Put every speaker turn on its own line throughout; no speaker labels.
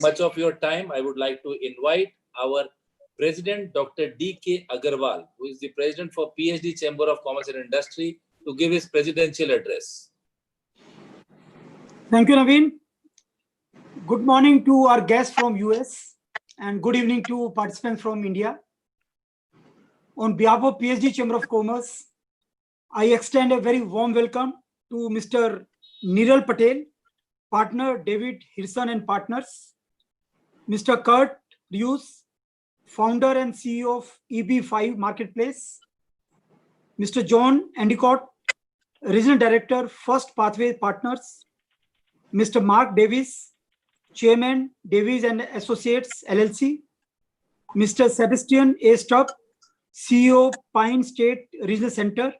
much of your time, I would like to invite our President, Dr. D.K. Agarwal, who is the President for PhD Chamber of Commerce and Industry, to give his presidential address.
Thank you, Naveen. Good morning to our guests from US and good evening to participants from India. On behalf of PhD Chamber of Commerce, I extend a very warm welcome to Mr. Niral Patel, partner David Hirson and Partners, Mr. Kurt Rius, founder and CEO of EB5 Marketplace, Mr. John Endicott, Regional Director, First Pathway Partners, Mr. Mark Davis, Chairman, Davies and Associates, LLC, Mr. Sebastian A. Stuck, CEO, Pine State Regional Center,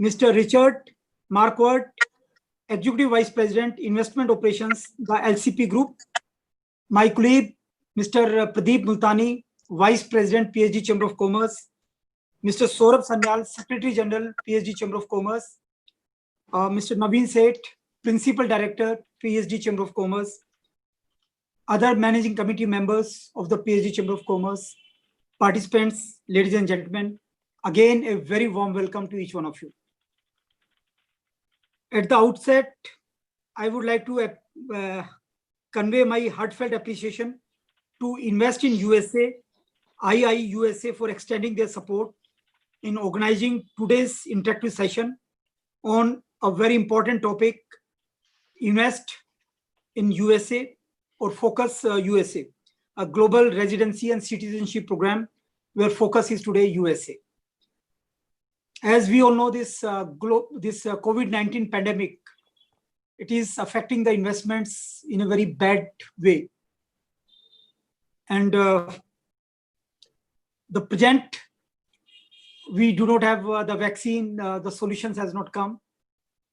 Mr. Richard Marquardt, Executive Vice President, Investment Operations, the LCP Group, my colleague, Mr. Pradeep Multani, Vice President, PhD Chamber of Commerce, Mr. Saurabh Sanyal, Secretary General, PhD Chamber of Commerce, Mr. Naveen Seth, Principal Director, PhD Chamber of Commerce, other managing committee members of the PhD Chamber of Commerce, participants, ladies and gentlemen, again, a very warm welcome to each one of you. At the outset, I would like to convey my heartfelt appreciation to Invest in USA, II USA for extending their support in organizing today's interactive session on a very important topic, Invest in USA or Focus USA, a global residency and citizenship program where focus is today USA. As we all know, this COVID-19 pandemic, it is affecting the investments in a very bad way. And the present, we do not have the vaccine, the solutions has not come,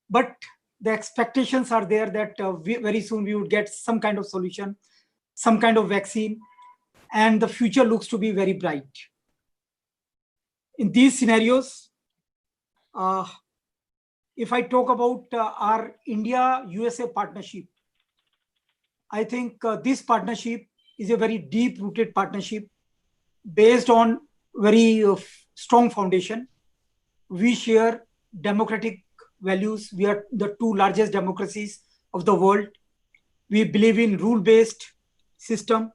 but the expectations are there that very soon we would get some kind of solution, some kind of vaccine, and the future looks to be very bright. In these scenarios, if I talk about our India-USA partnership, I think this partnership is a very deep-rooted partnership based on very strong foundation. We share democratic values. We are the two largest democracies of the world. We believe in rule-based system,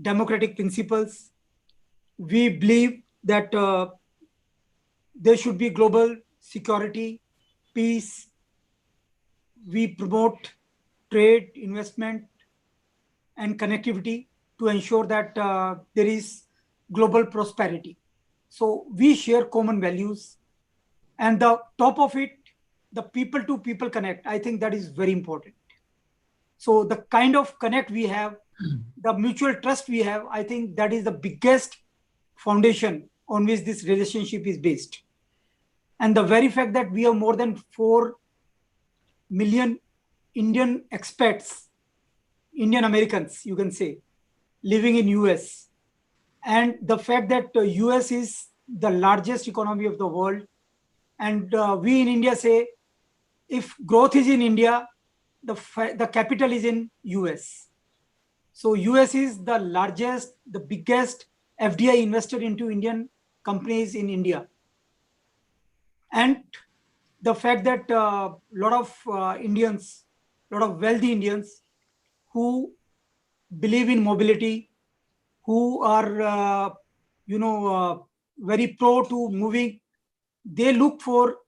democratic principles. We believe that there should be global security, peace. We promote trade, investment, and connectivity to ensure that there is global prosperity. So we share common values. And the top of it, the people-to-people connect, I think that is very important. So the kind of connect we have, the mutual trust we have, I think that is the biggest foundation on which this relationship is based. And the very fact that we have more than 4 million Indian expats, Indian Americans, you can say, living in US. And the fact that US is the largest economy of the world. And we in India say, if growth is in India, the capital is in US. So US is the largest, the biggest FDI investor into Indian companies in India. And the fact that a lot of Indians, a lot of wealthy Indians who believe in mobility, who are, very pro to moving, they look for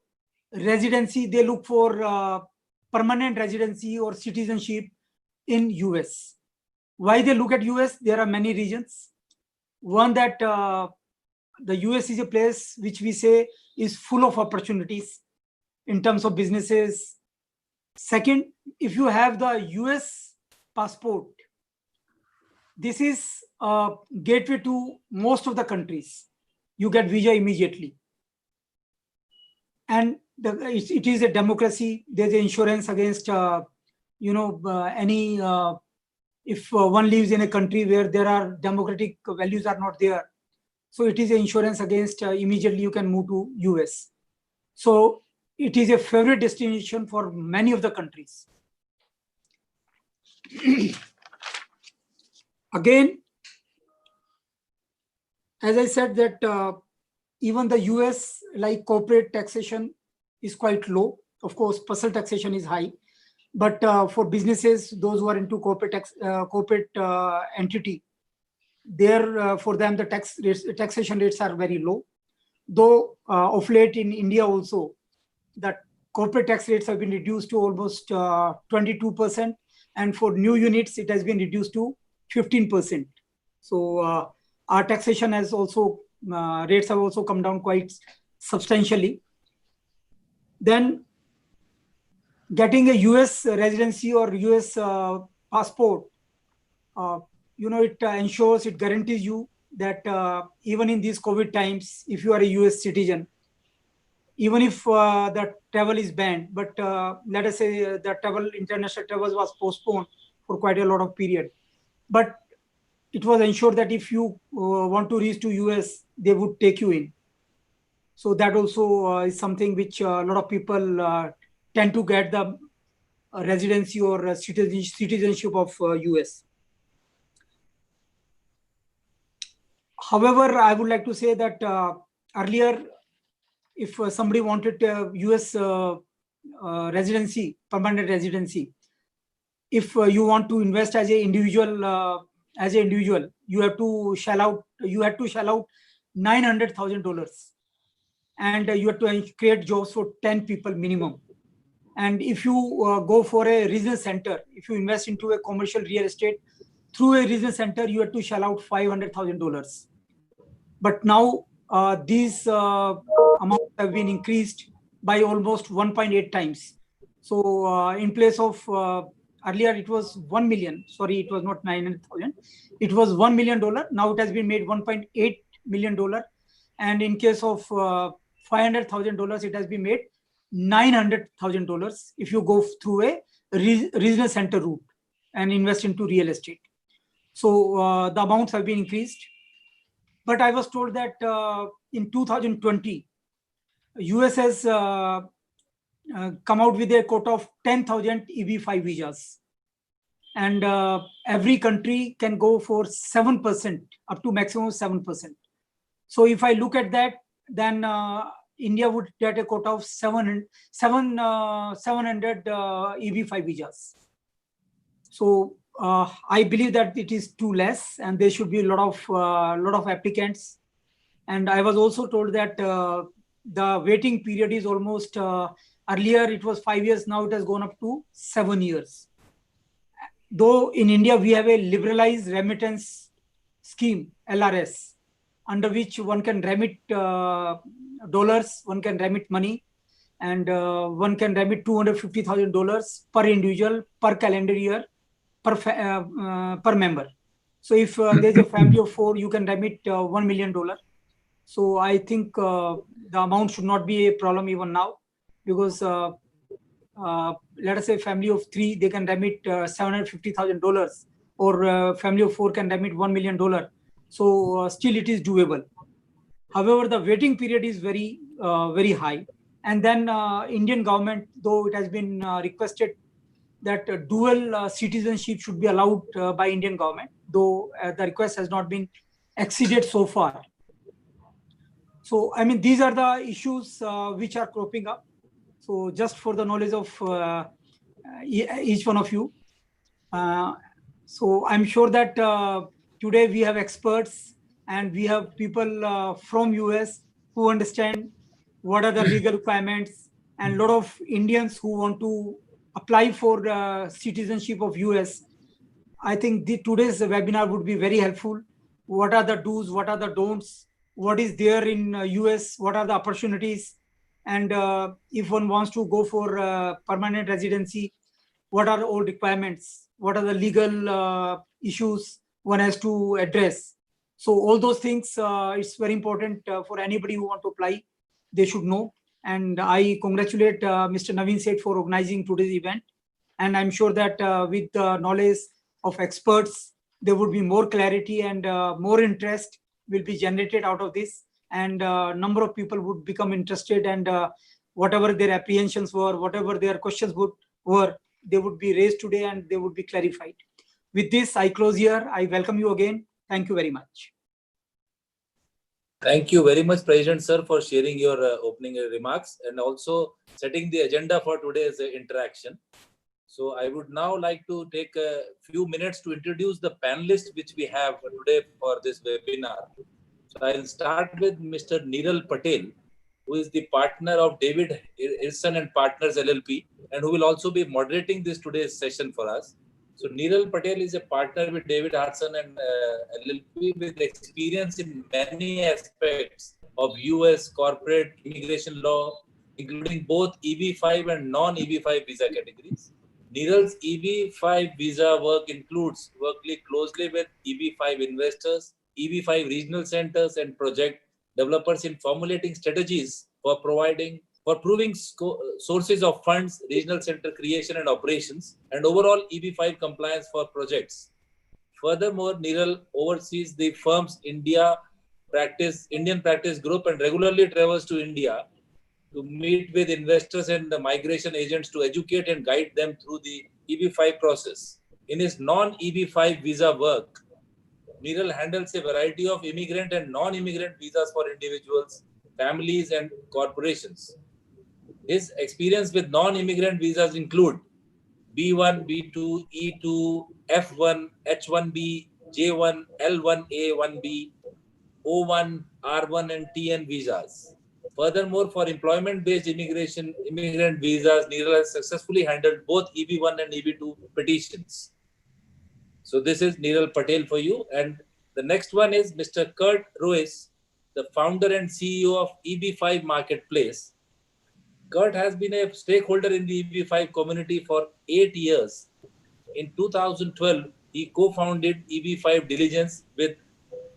residency, they look for permanent residency or citizenship in US. Why they look at US? There are many reasons. One, that the US is a place which we say is full of opportunities in terms of businesses. Second, if you have the US passport, this is a gateway to most of the countries. You get visa immediately. And it is a democracy. There's insurance against, any, if one lives in a country where there are democratic values are not there. So it is an insurance against immediately you can move to US. So it is a favorite destination for many of the countries. Again, as I said that even the US, like corporate taxation is quite low. Of course, personal taxation is high, but for businesses, those who are into corporate entity, there for them the taxation rates are very low. Though of late in India also, that corporate tax rates have been reduced to almost 22%, and for new units it has been reduced to 15%. So our taxation has also rates have also come down quite substantially. Then getting a US residency or US passport, it ensures, it guarantees you that even in these COVID times, if you are a US citizen, even if the travel is banned, but let us say the international travel was postponed for quite a lot of period, but it was ensured that if you want to reach to US, they would take you in. So that also is something which a lot of people tend to get the residency or citizenship of US. However, I would like to say that earlier, if somebody wanted a US residency, permanent residency, if you want to invest as an individual, you have to shell out $900,000, and you have to create jobs for 10 people minimum. And if you go for a regional center, if you invest into a commercial real estate through a regional center, you have to shell out $500,000. But now these amounts have been increased by almost 1.8 times. So in place of earlier it was 1 million, sorry, it was not 900,000, it was $1 million. Now it has been made $1.8 million. And in case of $500,000, it has been made $900,000 if you go through a regional center route and invest into real estate. So the amounts have been increased. But I was told that in 2020, US has come out with a quota of 10,000 EB5 visas. And every country can go for 7%, up to maximum 7%. So if I look at that, then India would get a quota of 700 EB5 visas. So I believe that it is too less, and there should be a lot of applicants. And I was also told that the waiting period is almost earlier it was 5 years, now it has gone up to 7 years. Though in India we have a liberalized remittance scheme, LRS, under which one can remit dollars, one can remit money, and one can remit $250,000 per individual per calendar year per member. So if there's a family of 4, you can remit $1 million. So I think the amount should not be a problem even now, because let us say family of 3, they can remit $750,000, or family of 4 can remit $1 million. So still it is doable. However, the waiting period is very high. And then Indian government, though it has been requested that dual citizenship should be allowed by Indian government, though the request has not been exceeded so far. So, I mean, these are the issues which are cropping up. So just for the knowledge of each one of you. So I'm sure that today we have experts and we have people from US who understand what are the legal requirements, and a lot of Indians who want to apply for citizenship of US. I think today's webinar would be very helpful. What are the do's, what are the don'ts, what is there in US, what are the opportunities, and if one wants to go for permanent residency, what are all requirements, what are the legal issues one has to address. So all those things, it's very important for anybody who want to apply, they should know. And I congratulate Mr. Naveen Seth for organizing today's event. And I'm sure that with the knowledge of experts, there would be more clarity and more interest will be generated out of this. And number of people would become interested, and whatever their apprehensions were, whatever their questions were, they would be raised today and they would be clarified. With this, I close here. I welcome you again. Thank you very much.
Thank you very much, President Sir, for sharing your opening remarks and also setting the agenda for today's interaction. So I would now like to take a few minutes to introduce the panelists which we have today for this webinar. So I'll start with Mr. Niral Patel, who is the partner of David Hirson and Partners LLP, and who will also be moderating this today's session for us. So Niral Patel is a partner with David Hirson and LLP with experience in many aspects of US corporate immigration law, including both EB5 and non-EB5 visa categories. Niral's EB5 visa work includes working closely with EB5 investors, EB5 regional centers, and project developers in formulating strategies for proving sources of funds, regional center creation and operations, and overall EB5 compliance for projects. Furthermore, Niral oversees the firm's Indian practice group and regularly travels to India to meet with investors and the migration agents to educate and guide them through the EB5 process. In his non-EB5 visa work, Niral handles a variety of immigrant and non-immigrant visas for individuals, families, and corporations. His experience with non-immigrant visas include B1, B2, E2, F1, H1B, J1, L1A, 1B, O1, R1, and TN visas. Furthermore, for employment-based immigrant visas, Niral has successfully handled both EB1 and EB2 petitions. So this is Niral Patel for you. And the next one is Mr. Kurt Ruiz, the founder and CEO of EB5 Marketplace. Kurt has been a stakeholder in the EB5 community for 8 years. In 2012, he co-founded EB5 Diligence with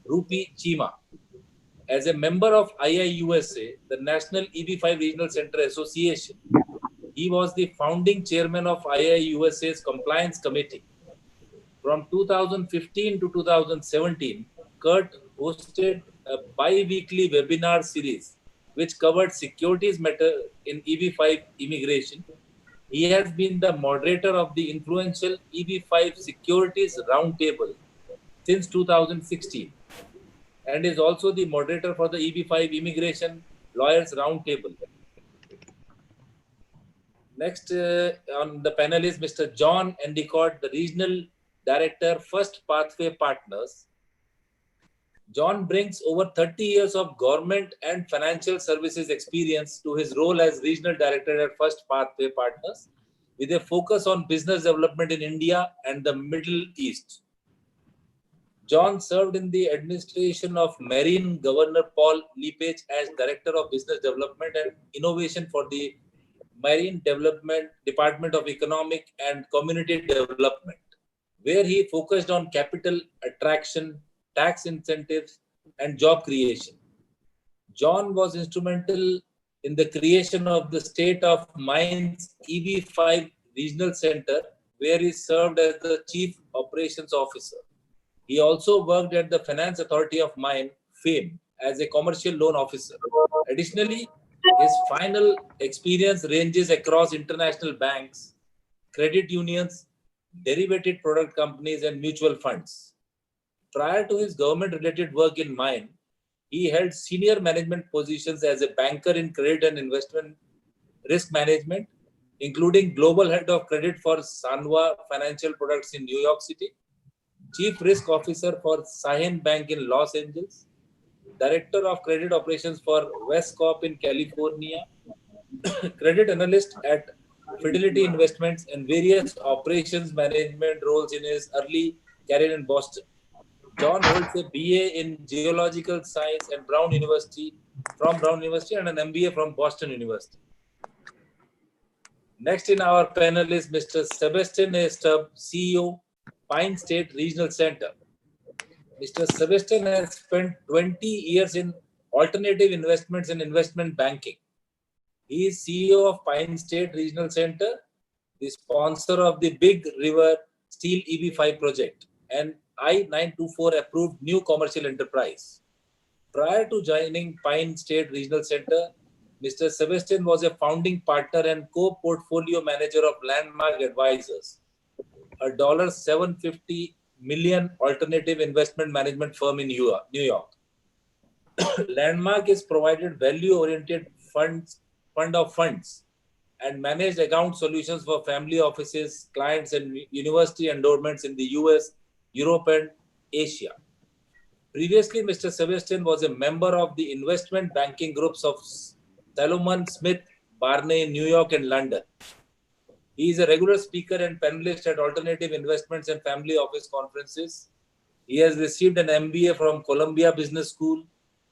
Rupi Chima. As a member of IIUSA, the National EB5 Regional Center Association, he was the founding chairman of IIUSA's Compliance Committee. From 2015 to 2017, Kurt hosted a bi-weekly webinar series which covered securities matter in EB5 immigration. He has been the moderator of the influential EB5 Securities Roundtable since 2016 and is also the moderator for the EB5 Immigration Lawyers Roundtable. Next on the panel is Mr. John Endicott, the Regional Director, First Pathway Partners. John brings over 30 years of government and financial services experience to his role as Regional Director at First Pathway Partners, with a focus on business development in India and the Middle East. John served in the administration of Marine Governor Paul Lepage as Director of Business Development and Innovation for the Marine Department of Economic and Community Development, where he focused on capital attraction, tax incentives, and job creation. John was instrumental in the creation of the State of Mines EB5 Regional Center, where he served as the Chief Operations Officer. He also worked at the Finance Authority of Mine, FAME, as a commercial loan officer. Additionally, his final experience ranges across international banks, credit unions, derivative product companies, and mutual funds. Prior to his government-related work in mine, he held senior management positions as a banker in credit and investment risk management, including global head of credit for Sanwa Financial Products in New York City, Chief Risk Officer for Sahin Bank in Los Angeles, Director of Credit Operations for Westcorp in California, Credit Analyst at Fidelity Investments, and various operations management roles in his early career in Boston. John holds a BA in Geological Science and Brown University and an MBA from Boston University. Next in our panel is Mr. Sebastian A. Stubb, CEO, Pine State Regional Center. Mr. Sebastian has spent 20 years in alternative investments and investment banking. He is CEO of Pine State Regional Center, the sponsor of the Big River Steel EB5 project, and I-924 approved new commercial enterprise. Prior to joining Pine State Regional Center, Mr. Sebastian was a founding partner and co-portfolio manager of Landmark Advisors. a $750 million alternative investment management firm in New York. Landmark is provided value-oriented fund of funds and managed account solutions for family offices, clients, and university endowments in the US, Europe, and Asia. Previously, Mr. Sebastian was a member of the investment banking groups of Salomon Smith Barney in New York and London. He is a regular speaker and panelist at alternative investments and family office conferences. He has received an MBA from Columbia Business School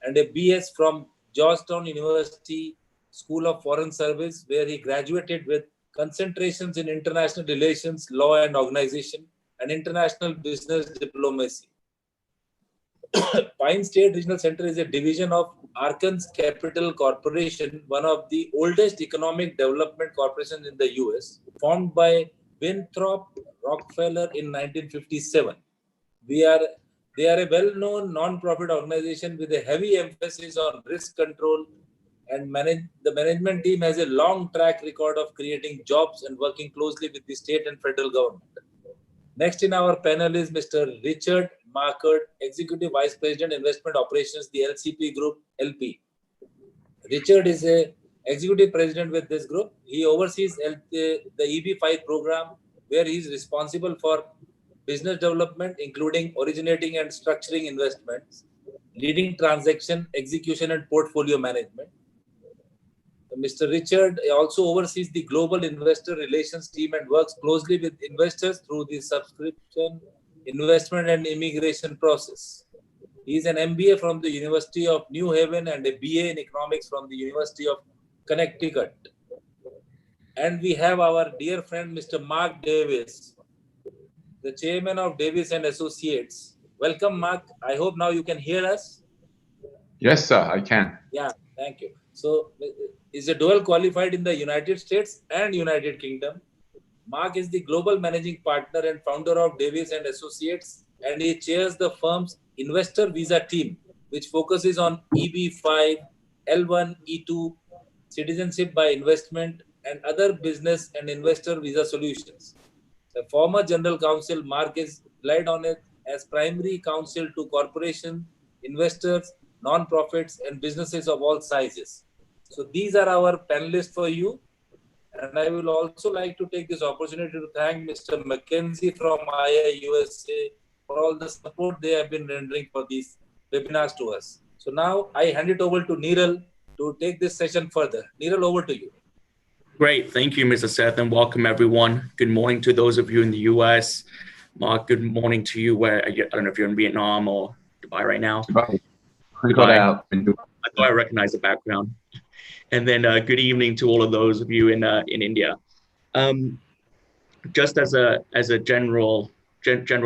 and a BS from Georgetown University School of Foreign Service, where he graduated with concentrations in international relations, law and organization, and international business diplomacy. Pine State Regional Center is a division of Arkansas Capital Corporation, one of the oldest economic development corporations in the US, formed by Winthrop Rockefeller in 1957. They are a well-known non-profit organization with a heavy emphasis on risk control, and the management team has a long track record of creating jobs and working closely with the state and federal government. Next in our panel is Mr. Richard Markert, Executive Vice President, Investment Operations, the LCP Group, LP. Richard is a Executive President with this group. He oversees the EB5 program, where he is responsible for business development, including originating and structuring investments, leading transaction, execution, and portfolio management. Mr. Richard also oversees the global investor relations team and works closely with investors through the subscription, investment, and immigration process. He is an MBA from the University of New Haven and a BA in economics from the University of Connecticut. And we have our dear friend, Mr. Mark Davis, the chairman of Davis and Associates. Welcome, Mark. I hope now you can hear us.
Yes, sir, I can.
Yeah, thank you. So, is a dual qualified in the United States and United Kingdom. Mark is the global managing partner and founder of Davis and Associates, and he chairs the firm's investor visa team, which focuses on EB5, L1, E2, citizenship by investment, and other business and investor visa solutions. The former general counsel, Mark, is relied on it as primary counsel to corporations, investors, non-profits, and businesses of all sizes. So these are our panelists for you. And I will also like to take this opportunity to thank Mr. McKenzie from IIUSA for all the support they have been rendering for these webinars to us. So now I hand it over to Neeral to take this session further. Neeral, over to you.
Great. Thank you, Mr. Seth, and welcome everyone. Good morning to those of you in the US. Mark, good morning to you where, I don't know if you're in Vietnam or Dubai right now.
Dubai. We got out.
I thought I recognized the background. And then good evening to all of those of you in India. Just as a general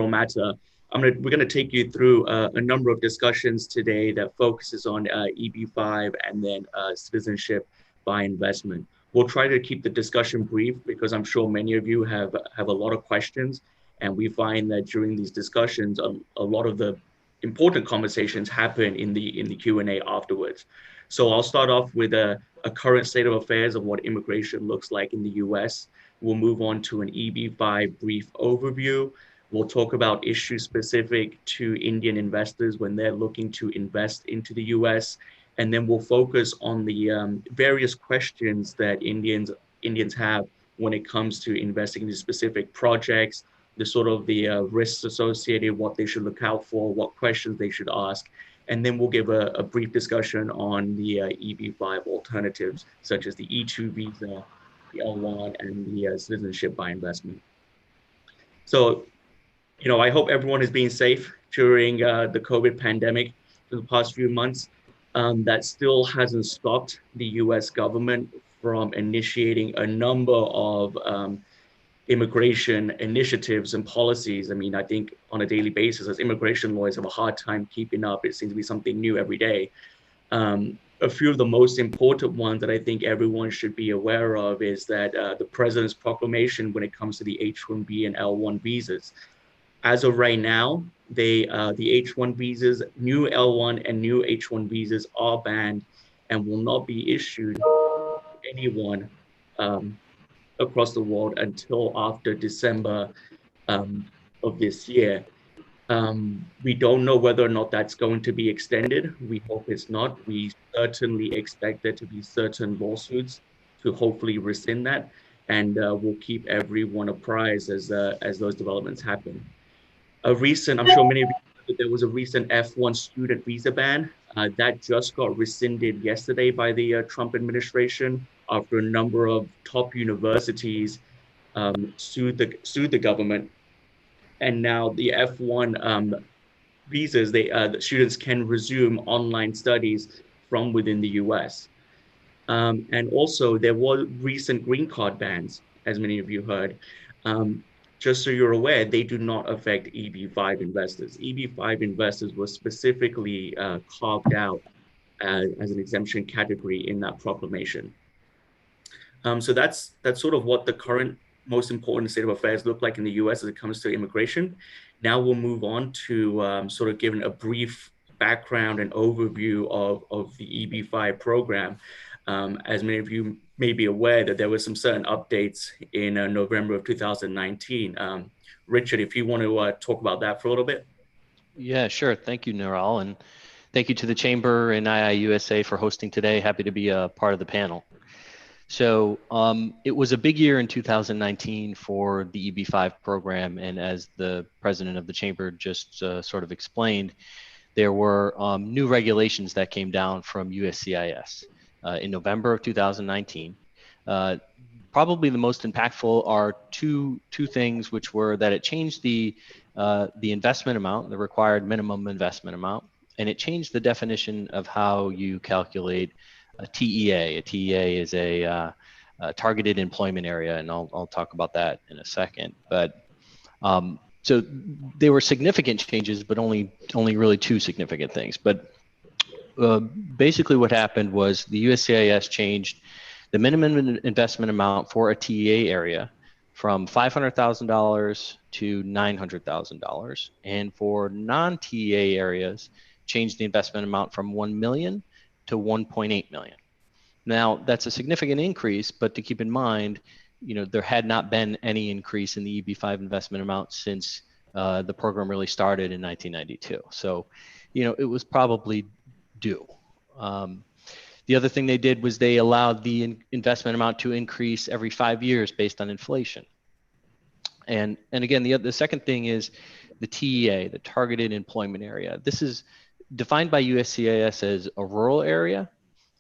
matter, we're gonna take you through a number of discussions today that focuses on EB5 and then citizenship by investment. We'll try to keep the discussion brief because I'm sure many of you have a lot of questions, and we find that during these discussions, a lot of the important conversations happen in the Q&A afterwards. So I'll start off with a current state of affairs of what immigration looks like in the US. We'll move on to an EB5 brief overview. We'll talk about issues specific to Indian investors when they're looking to invest into the US. And then we'll focus on the various questions that Indians have when it comes to investing in specific projects, the risks associated, what they should look out for, what questions they should ask. And then we'll give a brief discussion on the EB5 alternatives, such as the E2 visa, the L1, and the citizenship by investment. So, I hope everyone is being safe during the COVID pandemic for the past few months. That still hasn't stopped the US government from initiating a number of immigration initiatives and policies. I mean, I think on a daily basis, as immigration lawyers have a hard time keeping up, it seems to be something new every day. A few of the most important ones that I think everyone should be aware of is that the president's proclamation when it comes to the H-1B and L1 visas. As of right now, the H-1 visas, new L1 and new H-1 visas are banned and will not be issued to anyone across the world until after December of this year. We don't know whether or not that's going to be extended. We hope it's not. We certainly expect there to be certain lawsuits to hopefully rescind that, and we'll keep everyone apprised as those developments happen. I'm sure many of you know that there was a recent F1 student visa ban that just got rescinded yesterday by the Trump administration after a number of top universities sued the government. And now the F1 visas, the students can resume online studies from within the US. And also there were recent green card bans, as many of you heard. Just so you're aware, they do not affect EB5 investors. EB5 investors were specifically carved out as an exemption category in that proclamation. So that's sort of what the current most important state of affairs look like in the US as it comes to immigration. Now we'll move on to sort of giving a brief background and overview of the EB5 program. As many of you may be aware that there were some certain updates in November of 2019. Richard, if you want to talk about that for a little bit.
Yeah, sure. Thank you, Neural. And thank you to the Chamber and IIUSA for hosting today. Happy to be a part of the panel. So it was a big year in 2019 for the EB5 program. And as the president of the Chamber just sort of explained, there were new regulations that came down from USCIS in November of 2019. Probably the most impactful are two things, which were that it changed the investment amount, the required minimum investment amount, and it changed the definition of how you calculate a TEA. A TEA is a targeted employment area, and I'll talk about that in a second. But so there were significant changes, but only really two significant things. But basically what happened was the USCIS changed the minimum investment amount for a TEA area from $500,000 to $900,000. And for non-TEA areas, changed the investment amount from 1 million to 1.8 million. Now that's a significant increase, but to keep in mind, there had not been any increase in the EB5 investment amount since the program really started in 1992. So, it was probably due. The other thing they did was they allowed the investment amount to increase every 5 years based on inflation. And again, the second thing is the TEA, the targeted employment area. This is defined by USCIS as a rural area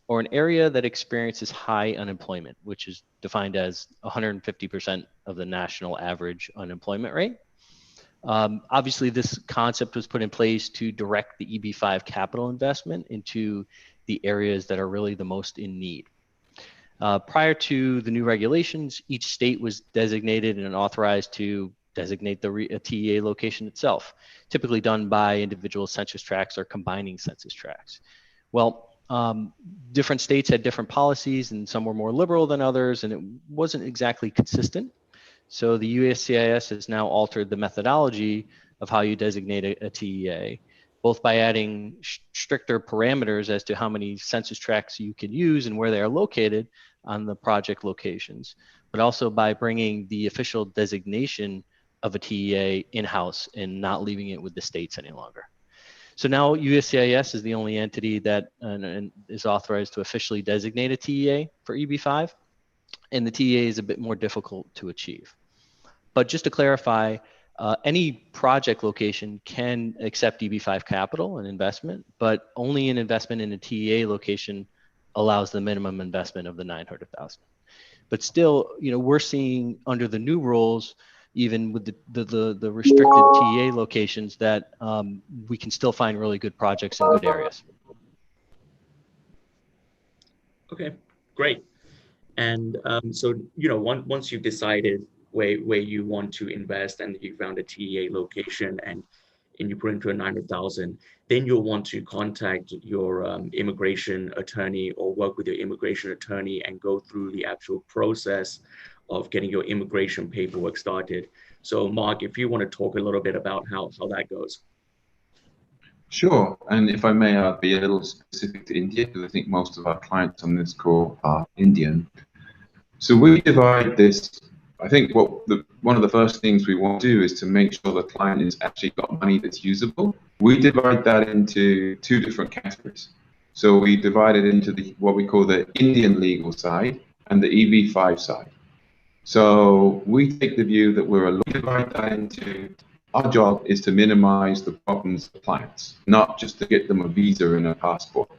or an area that experiences high unemployment, which is defined as 150% of the national average unemployment rate. Obviously, this concept was put in place to direct the EB5 capital investment into the areas that are really the most in need. Prior to the new regulations, each state was designated and authorized to designate a TEA location itself, typically done by individual census tracts or combining census tracts. Well, different states had different policies, and some were more liberal than others, and it wasn't exactly consistent. So the USCIS has now altered the methodology of how you designate a TEA, both by adding stricter parameters as to how many census tracts you can use and where they are located on the project locations, but also by bringing the official designation of a TEA in-house and not leaving it with the states any longer. So now USCIS is the only entity that is authorized to officially designate a TEA for EB5, and the TEA is a bit more difficult to achieve. But just to clarify, any project location can accept EB5 capital and investment, but only an investment in a TEA location allows the minimum investment of the 900,000. But still, we're seeing under the new rules, even with the restricted TEA locations, that we can still find really good projects in good areas.
Okay, great. And so, once you've decided where you want to invest and you found a TEA location and you put into a 900,000, then you'll want to contact your immigration attorney or work with your immigration attorney and go through the actual process of getting your immigration paperwork started. So Mark, if you want to talk a little bit about how that goes.
Sure, and if I may, I'll be a little specific to India because I think most of our clients on this call are Indian. So we divide this I think one of the first things we want to do is to make sure the client has actually got money that's usable. We divide that into two different categories. So we divide it into what we call the Indian legal side and the EB5 side. So we take the view that divide that into, our job is to minimize the problems of clients, not just to get them a visa and a passport.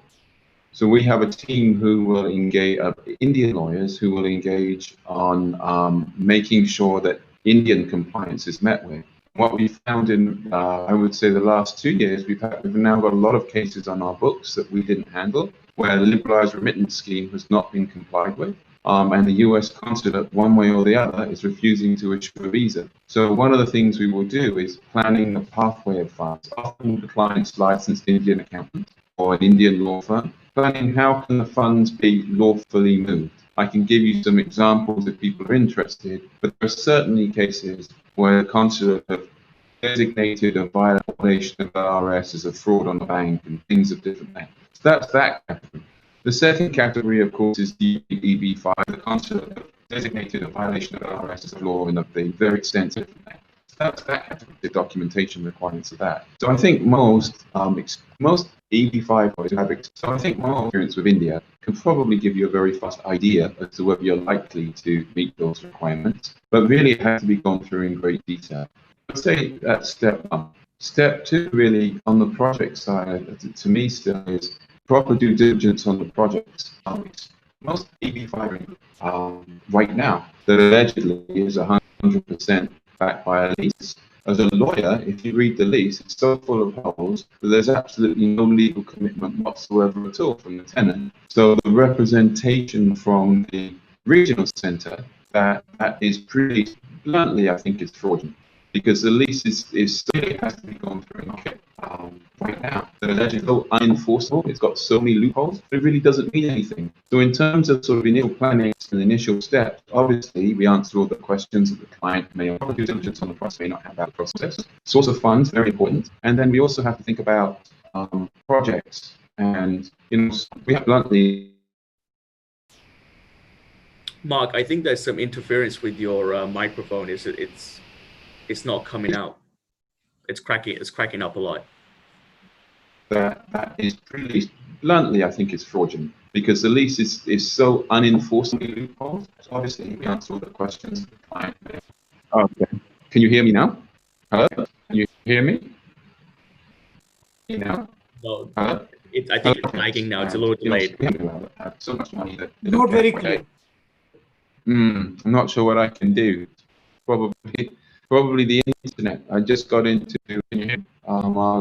So we have a team who will engage, Indian lawyers who will engage on making sure that Indian compliance is met with. What we found in, I would say, the last 2 years, we've now got a lot of cases on our books that we didn't handle, where the liberalized remittance scheme has not been complied with. And the US consulate, one way or the other, is refusing to issue a visa. So one of the things we will do is planning the pathway of funds. Often the client's licensed Indian accountant or an Indian law firm, planning how can the funds be lawfully moved. I can give you some examples if people are interested, but there are certainly cases where the consulate have designated a violation of LRS as a fraud on the bank and things of different names. So that's that category. The second category, of course, is the EB5. The consulate have designated a violation of LRS as a law in a very extensive way. So that's that category, the documentation requirements of that. So I think most EB5 lawyers have experience with India can probably give you a very fast idea as to whether you're likely to meet those requirements. But really, it has to be gone through in great detail. I'd say that's step one. Step two, really, on the project side, to me still is proper due diligence on the projects. Most EB5 right now that allegedly is 100% backed by a lease. As a lawyer, if you read the lease, it's so full of holes that there's absolutely no legal commitment whatsoever at all from the tenant. So the representation from the regional centre that is pretty bluntly, I think, is fraudulent, because the lease it has to be gone through and okay. Right now, the allegedly so unenforceable, it's got so many loopholes, but it really doesn't mean anything. So in terms of sort of initial planning and initial steps, obviously we answer all the questions that the client may have due diligence on the process, may not have that process. Source of funds, very important. And then we also have to think about projects. And we have bluntly.
Mark, I think there's some interference with your microphone. It's not coming out. It's cracking up a lot.
That is pretty bluntly, I think, it's fraudulent, because the lease is so unenforceable loopholes. Obviously, we answer all the questions the client may. Okay. Can you hear me now? Hello? Can you hear me? Now?
No, I think it's lagging now. It's a little delayed.
So much money that
Not very clear.
I'm not sure what I can do. Probably the internet. I just got into our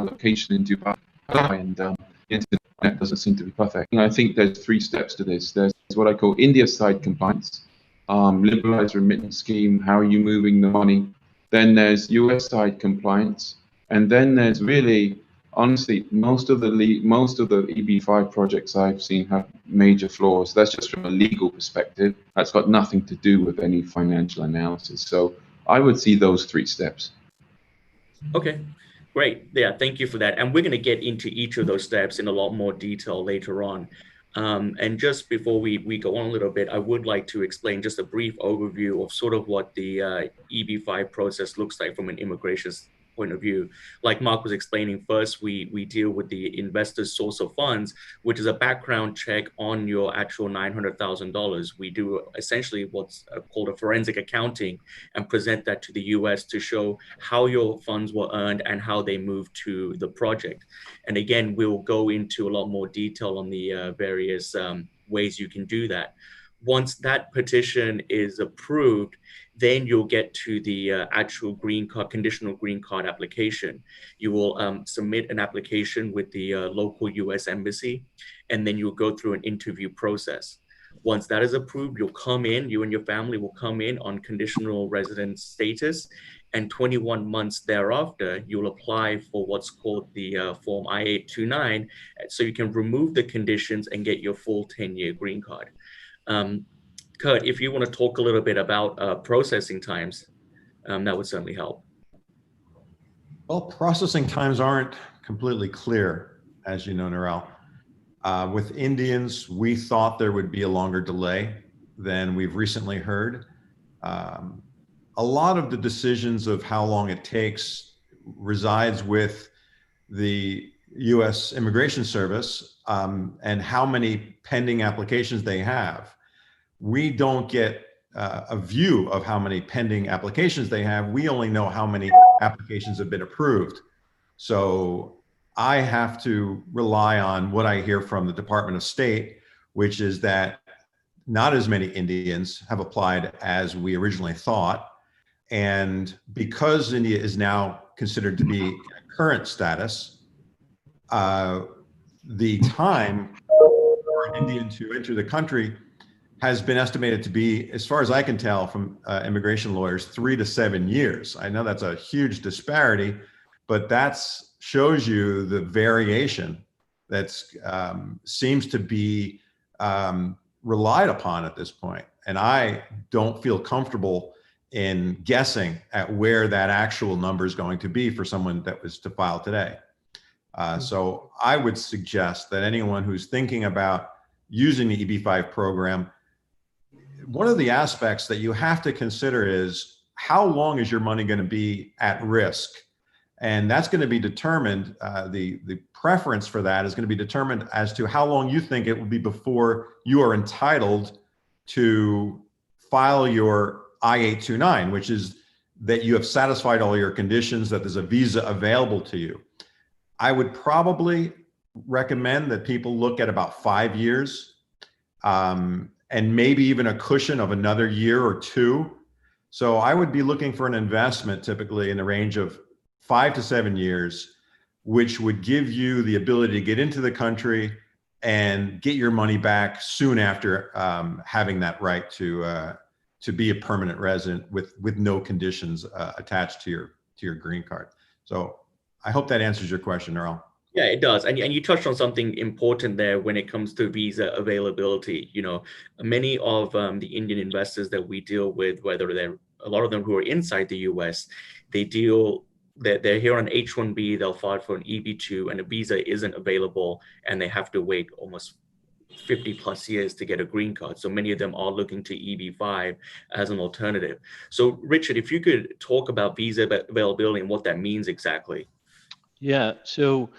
location in Dubai, and the internet doesn't seem to be perfect. And I think there's 3 steps to this. There's what I call India side compliance, liberalized remittance scheme, how are you moving the money? Then there's US side compliance, and then there's really, honestly, most of the EB5 projects I've seen have major flaws. That's just from a legal perspective. That's got nothing to do with any financial analysis. So I would see those 3 steps.
Okay, great. Yeah, thank you for that. And we're going to get into each of those steps in a lot more detail later on. And just before we go on a little bit, I would like to explain just a brief overview of sort of what the EB5 process looks like from an immigration point of view. Like Mark was explaining, first we deal with the investor's source of funds, which is a background check on your actual $900,000. We do essentially what's called a forensic accounting and present that to the US to show how your funds were earned and how they moved to the project. And again, we'll go into a lot more detail on the various ways you can do that. Once that petition is approved, then you'll get to the actual green card, conditional green card application. You will submit an application with the local US embassy, and then you'll go through an interview process. Once that is approved, you'll come in, you and your family will come in on conditional residence status, and 21 months thereafter, you'll apply for what's called the Form I-829, so you can remove the conditions and get your full 10-year green card. Kurt, if you want to talk a little bit about processing times, that would certainly help.
Well, processing times aren't completely clear, as you know, Nirel. With Indians, we thought there would be a longer delay than we've recently heard. A lot of the decisions of how long it takes resides with the U.S. Immigration Service and how many pending applications they have. We don't get a view of how many pending applications they have. We only know how many applications have been approved. So I have to rely on what I hear from the Department of State, which is that not as many Indians have applied as we originally thought. And because India is now considered to be in a current status, the time for an Indian to enter the country has been estimated to be, as far as I can tell from immigration lawyers, 3 to 7 years. I know that's a huge disparity, but that shows you the variation that seems to be relied upon at this point. And I don't feel comfortable in guessing at where that actual number is going to be for someone that was to file today. So I would suggest that anyone who's thinking about using the EB5 program, one of the aspects that you have to consider is how long is your money going to be at risk? And that's going to be determined, the preference for that is going to be determined as to how long you think it will be before you are entitled to file your I-829, which is that you have satisfied all your conditions, that there's a visa available to you. I would probably recommend that people look at about 5 years and maybe even a cushion of another year or two. So I would be looking for an investment typically in the range of 5 to 7 years, which would give you the ability to get into the country and get your money back soon after having that right to be a permanent resident with no conditions attached to your green card. So I hope that answers your question, Earl.
Yeah, it does. And you touched on something important there when it comes to visa availability. You know, many of the Indian investors that we deal with, whether they're a lot of them who are inside the US, they're here on H-1B, they'll file for an EB2 and a visa isn't available and they have to wait almost 50 plus years to get a green card. So many of them are looking to EB5 as an alternative. So Richard, if you could talk about visa availability and what that means exactly.
Yeah, so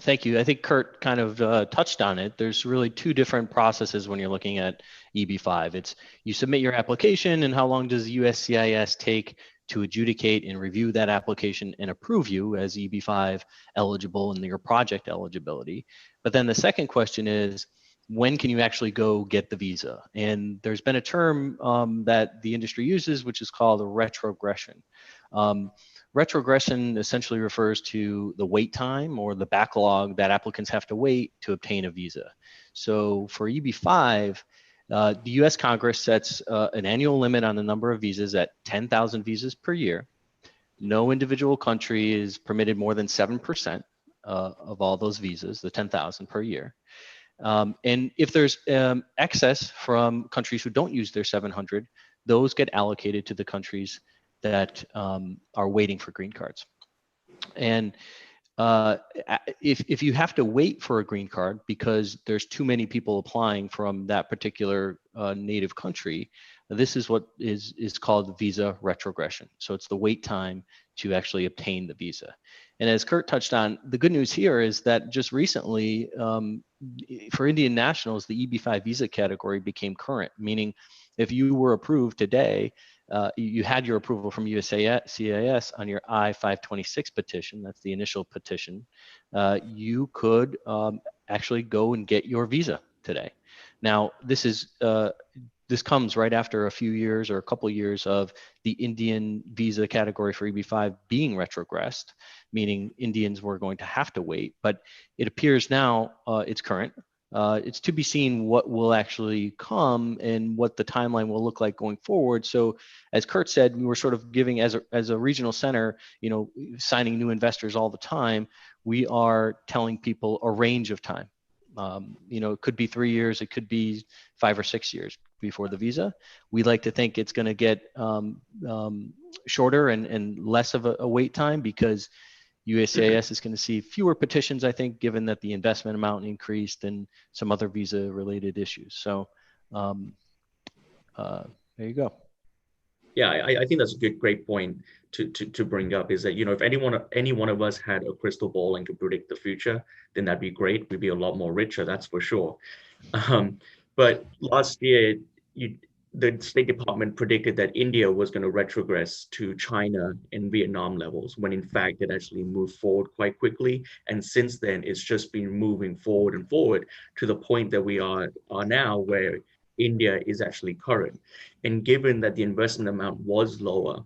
thank you. I think Kurt kind of touched on it. There's really two different processes when you're looking at EB5. It's you submit your application and how long does USCIS take to adjudicate and review that application and approve you as EB5 eligible and your project eligibility. But then the second question is, when can you actually go get the visa? And there's been a term that the industry uses, which is called retrogression. Retrogression essentially refers to the wait time or the backlog that applicants have to wait to obtain a visa. So for EB5, the US Congress sets an annual limit on the number of visas at 10,000 visas per year. No individual country is permitted more than 7% of all those visas, the 10,000 per year. And if there's excess from countries who don't use their 700, those get allocated to the countries that are waiting for green cards. And if you have to wait for a green card because there's too many people applying from that particular native country, this is what is called visa retrogression. So it's the wait time to actually obtain the visa. And as Kurt touched on, the good news here is that just recently, for Indian nationals, the EB5 visa category became current, meaning if you were approved today, you had your approval from USCIS on your I-526 petition, that's the initial petition, you could actually go and get your visa today. Now, this comes right after a few years or a couple of years of the Indian visa category for EB5 being retrogressed, meaning Indians were going to have to wait, but it appears now it's current. It's to be seen what will actually come and what the timeline will look like going forward. So as Kurt said, we were sort of giving as a regional center, signing new investors all the time. We are telling people a range of time. It could be 3 years, it could be 5 or 6 years before the visa. We like to think it's going to get shorter and less of a wait time because USCIS is going to see fewer petitions, I think, given that the investment amount increased and some other visa related issues. So there you go.
Yeah, I think that's a great point to bring up, is that, you know, if any one of us had a crystal ball and could predict the future, then that'd be great. We'd be a lot more richer, that's for sure. But last year, the State Department predicted that India was going to retrogress to China and Vietnam levels, when in fact it actually moved forward quite quickly. And since then, it's just been moving forward and forward to the point that we are now, where India is actually current. And given that the investment amount was lower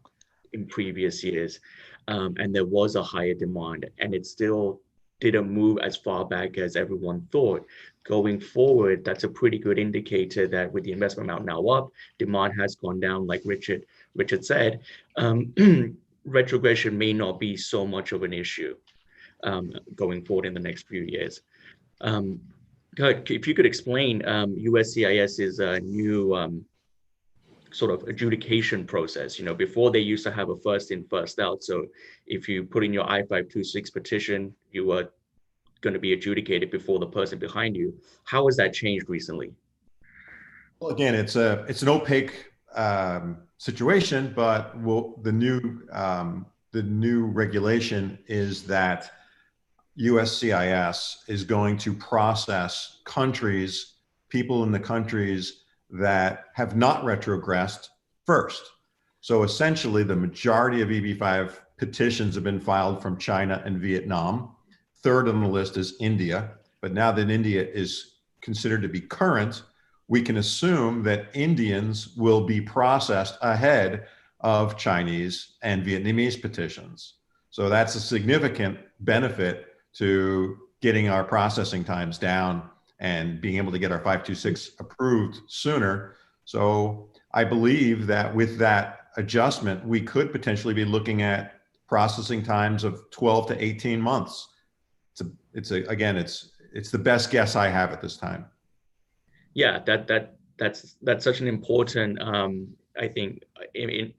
in previous years, and there was a higher demand, and it still didn't move as far back as everyone thought, going forward, that's a pretty good indicator that with the investment amount now up, demand has gone down, like Richard said, retrogression may not be so much of an issue going forward in the next few years. If you could explain USCIS's new sort of adjudication process. You know, before they used to have a first in, first out. So if you put in your I-526 petition, you were going to be adjudicated before the person behind you. How has that changed recently?
Well, again, it's an opaque situation, but the new regulation is that USCIS is going to process people in the countries that have not retrogressed first. So essentially, the majority of EB5 petitions have been filed from China and Vietnam. Third on the list is India. But now that India is considered to be current, we can assume that Indians will be processed ahead of Chinese and Vietnamese petitions. So that's a significant benefit to getting our processing times down and being able to get our 526 approved sooner. So I believe that with that adjustment, we could potentially be looking at processing times of 12 to 18 months. It's the best guess I have at this time.
Yeah, that's such an important I think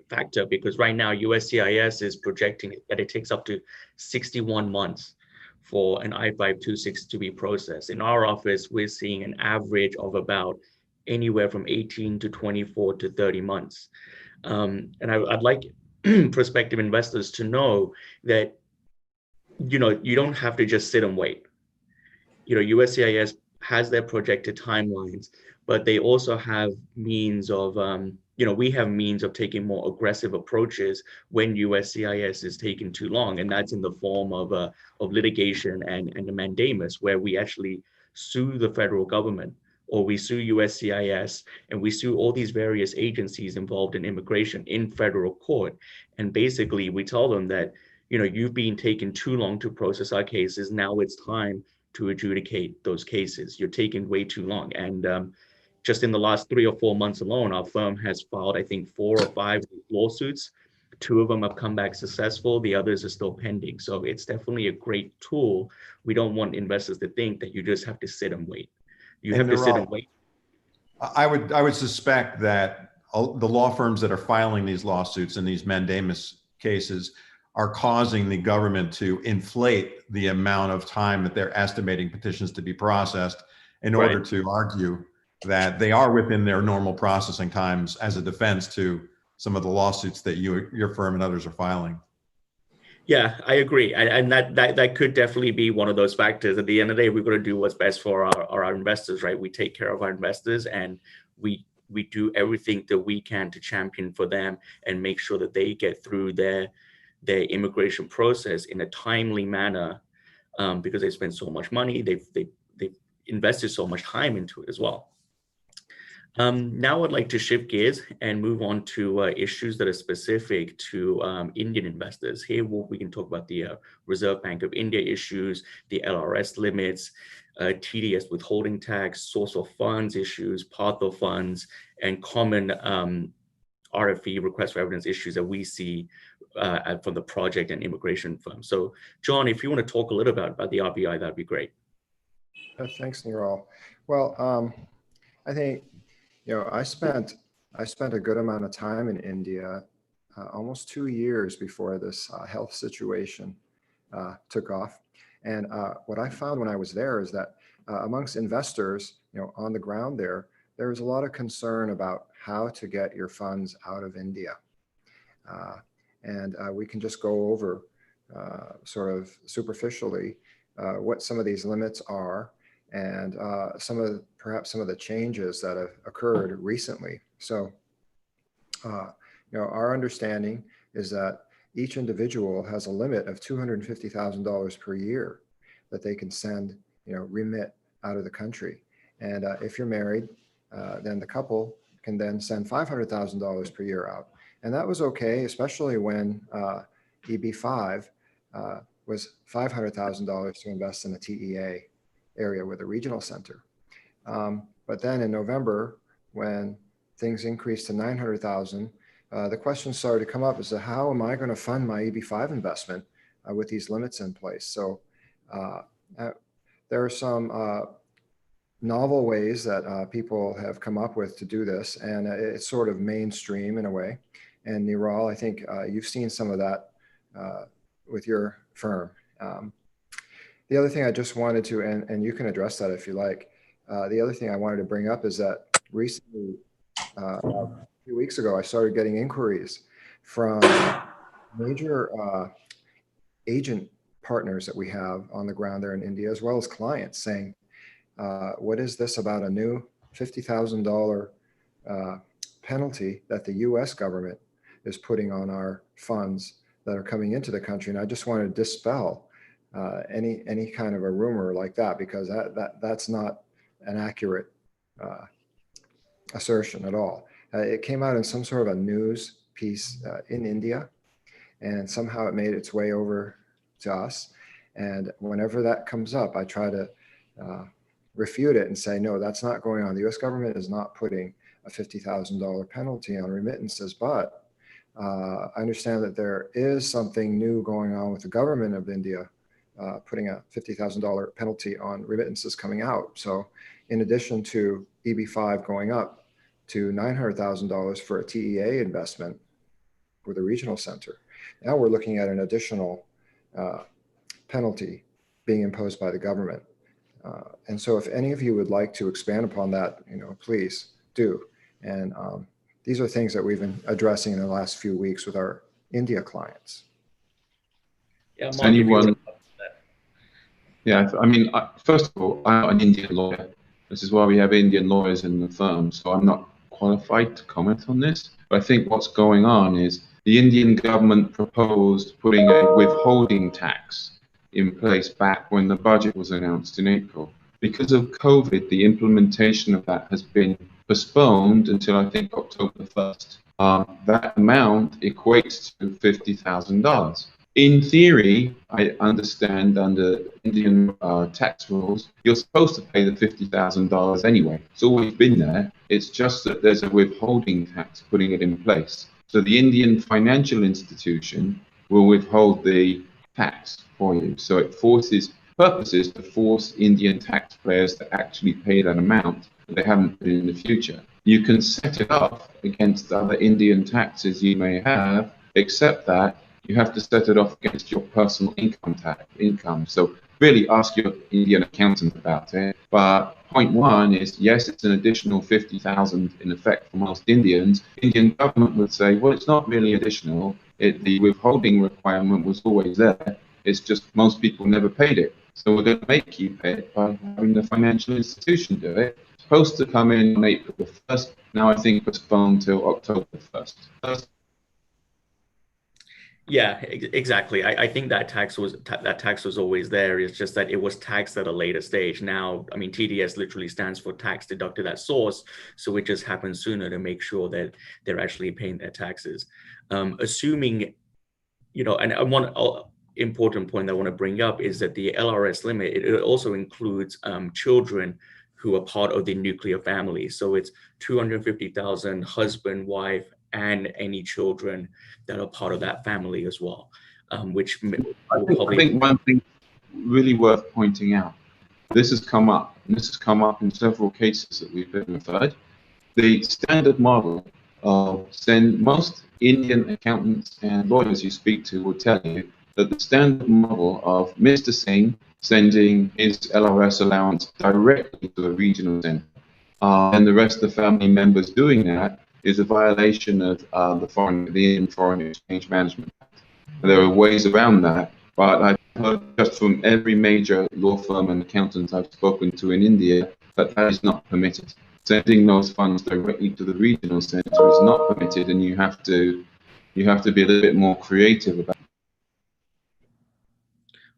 factor, because right now USCIS is projecting that it takes up to 61 months for an I-526 to be processed. In our office, we're seeing an average of about anywhere from 18 to 24 to 30 months. And I'd like prospective investors to know that, you know, you don't have to just sit and wait. You know, USCIS has their projected timelines, but they also have means of, you know, we have means of taking more aggressive approaches when USCIS is taking too long. And that's in the form of litigation and a mandamus, where we actually sue the federal government, or we sue USCIS, and we sue all these various agencies involved in immigration in federal court. And basically we tell them that, you know, you've been taking too long to process our cases. Now it's time to adjudicate those cases. You're taking way too long. And just in the last 3 or 4 months alone, our firm has filed, I think, 4 or 5 lawsuits. 2 of them have come back successful. The others are still pending. So it's definitely a great tool. We don't want investors to think that you just have to sit and wait. You have to sit and wait.
I would suspect that the law firms that are filing these lawsuits and these mandamus cases are causing the government to inflate the amount of time that they're estimating petitions to be processed in order to argue that they are within their normal processing times as a defense to some of the lawsuits that your firm and others are filing.
Yeah, I agree. And that could definitely be one of those factors. At the end of the day, we've got to do what's best for our investors, right? We take care of our investors, and we do everything that we can to champion for them and make sure that they get through their immigration process in a timely manner, because they spend so much money, they've invested so much time into it as well. Now I'd like to shift gears and move on to issues that are specific to Indian investors. Here we can talk about the Reserve Bank of India issues, the LRS limits, TDS withholding tax, source of funds issues, path of funds, and common RFE, request for evidence issues that we see from the project and immigration firms. So John, if you want to talk a little bit about the RBI, that'd be great.
Thanks, Neural. Well, I think, you know, I spent a good amount of time in India, almost 2 years before this health situation took off. And what I found when I was there is that amongst investors, you know, on the ground there there was a lot of concern about how to get your funds out of India. And we can just go over sort of superficially what some of these limits are and perhaps some of the changes that have occurred recently. So, our understanding is that each individual has a limit of $250,000 per year that they can send, remit out of the country. And if you're married, then the couple can then send $500,000 per year out. And that was okay, especially when EB5 was $500,000 to invest in a TEA area with a regional center. But then in November, when things increased to 900,000, the question started to come up is that how am I going to fund my EB5 investment with these limits in place? So there are some novel ways that people have come up with to do this, and it's sort of mainstream in a way. And Niral, I think you've seen some of that with your firm. The other thing I just wanted to, and you can address that if you like, the other thing I wanted to bring up is that recently, a few weeks ago, I started getting inquiries from major agent partners that we have on the ground there in India, as well as clients saying, what is this about a new $50,000 penalty that the US government is putting on our funds that are coming into the country? And I just want to dispel any kind of a rumor like that, because that's not an accurate assertion at all. It came out in some sort of a news piece in India, and somehow it made its way over to us. And whenever that comes up, I try to refute it and say, no, that's not going on. The US government is not putting a $50,000 penalty on remittances, but I understand that there is something new going on with the government of India putting a $50,000 penalty on remittances coming out. So in addition to EB5 going up to $900,000 for a TEA investment with a regional center, now we're looking at an additional penalty being imposed by the government. And so if any of you would like to expand upon that, please do. And these are things that we've been addressing in the last few weeks with our India clients.
Yeah, Mark,
Anyone? Yeah, I mean, first of all, I'm not an Indian lawyer. This is why we have Indian lawyers in the firm, so I'm not qualified to comment on this. But I think what's going on is the Indian government proposed putting a withholding tax in place back when the budget was announced in April. Because of COVID, the implementation of that has been postponed until I think October 1st. That amount equates to $50,000. In theory, I understand under Indian tax rules, you're supposed to pay the $50,000 anyway. It's always been there. It's just that there's a withholding tax putting it in place. So the Indian financial institution will withhold the tax for you. So it purpose is to force Indian taxpayers to actually pay that amount that they haven't put in the future. You can set it off against other Indian taxes you may have, except that you have to set it off against your personal income. So really ask your Indian accountant about it. But point one is, yes, it's an additional 50,000 in effect for most Indians. Indian government would say, well, it's not really additional. The withholding requirement was always there. It's just most people never paid it. So we're going to make you pay it by having the financial institution do it. It's supposed to come in on April the 1st. Now I think postponed till October 1st.
Yeah, exactly. I think that tax was always there. It's just that it was taxed at a later stage. Now, I mean, TDS literally stands for tax deducted at source, so it just happens sooner to make sure that they're actually paying their taxes. Assuming, and one important point that I want to bring up is that the LRS limit, it also includes children who are part of the nuclear family. So it's 250,000 husband, wife, and any children that are part of that family as well, which
I think one thing really worth pointing out, this has come up, and this has come up in several cases that we've been referred. The standard model of most Indian accountants and lawyers you speak to will tell you that the standard model of Mr. Singh sending his LRS allowance directly to a regional center. and the rest of the family members doing that is a violation of the Indian Foreign Exchange Management Act. There are ways around that, but I've heard just from every major law firm and accountant I've spoken to in India that that is not permitted. Sending those funds directly to the regional center is not permitted, and you have to be a little bit more creative about it.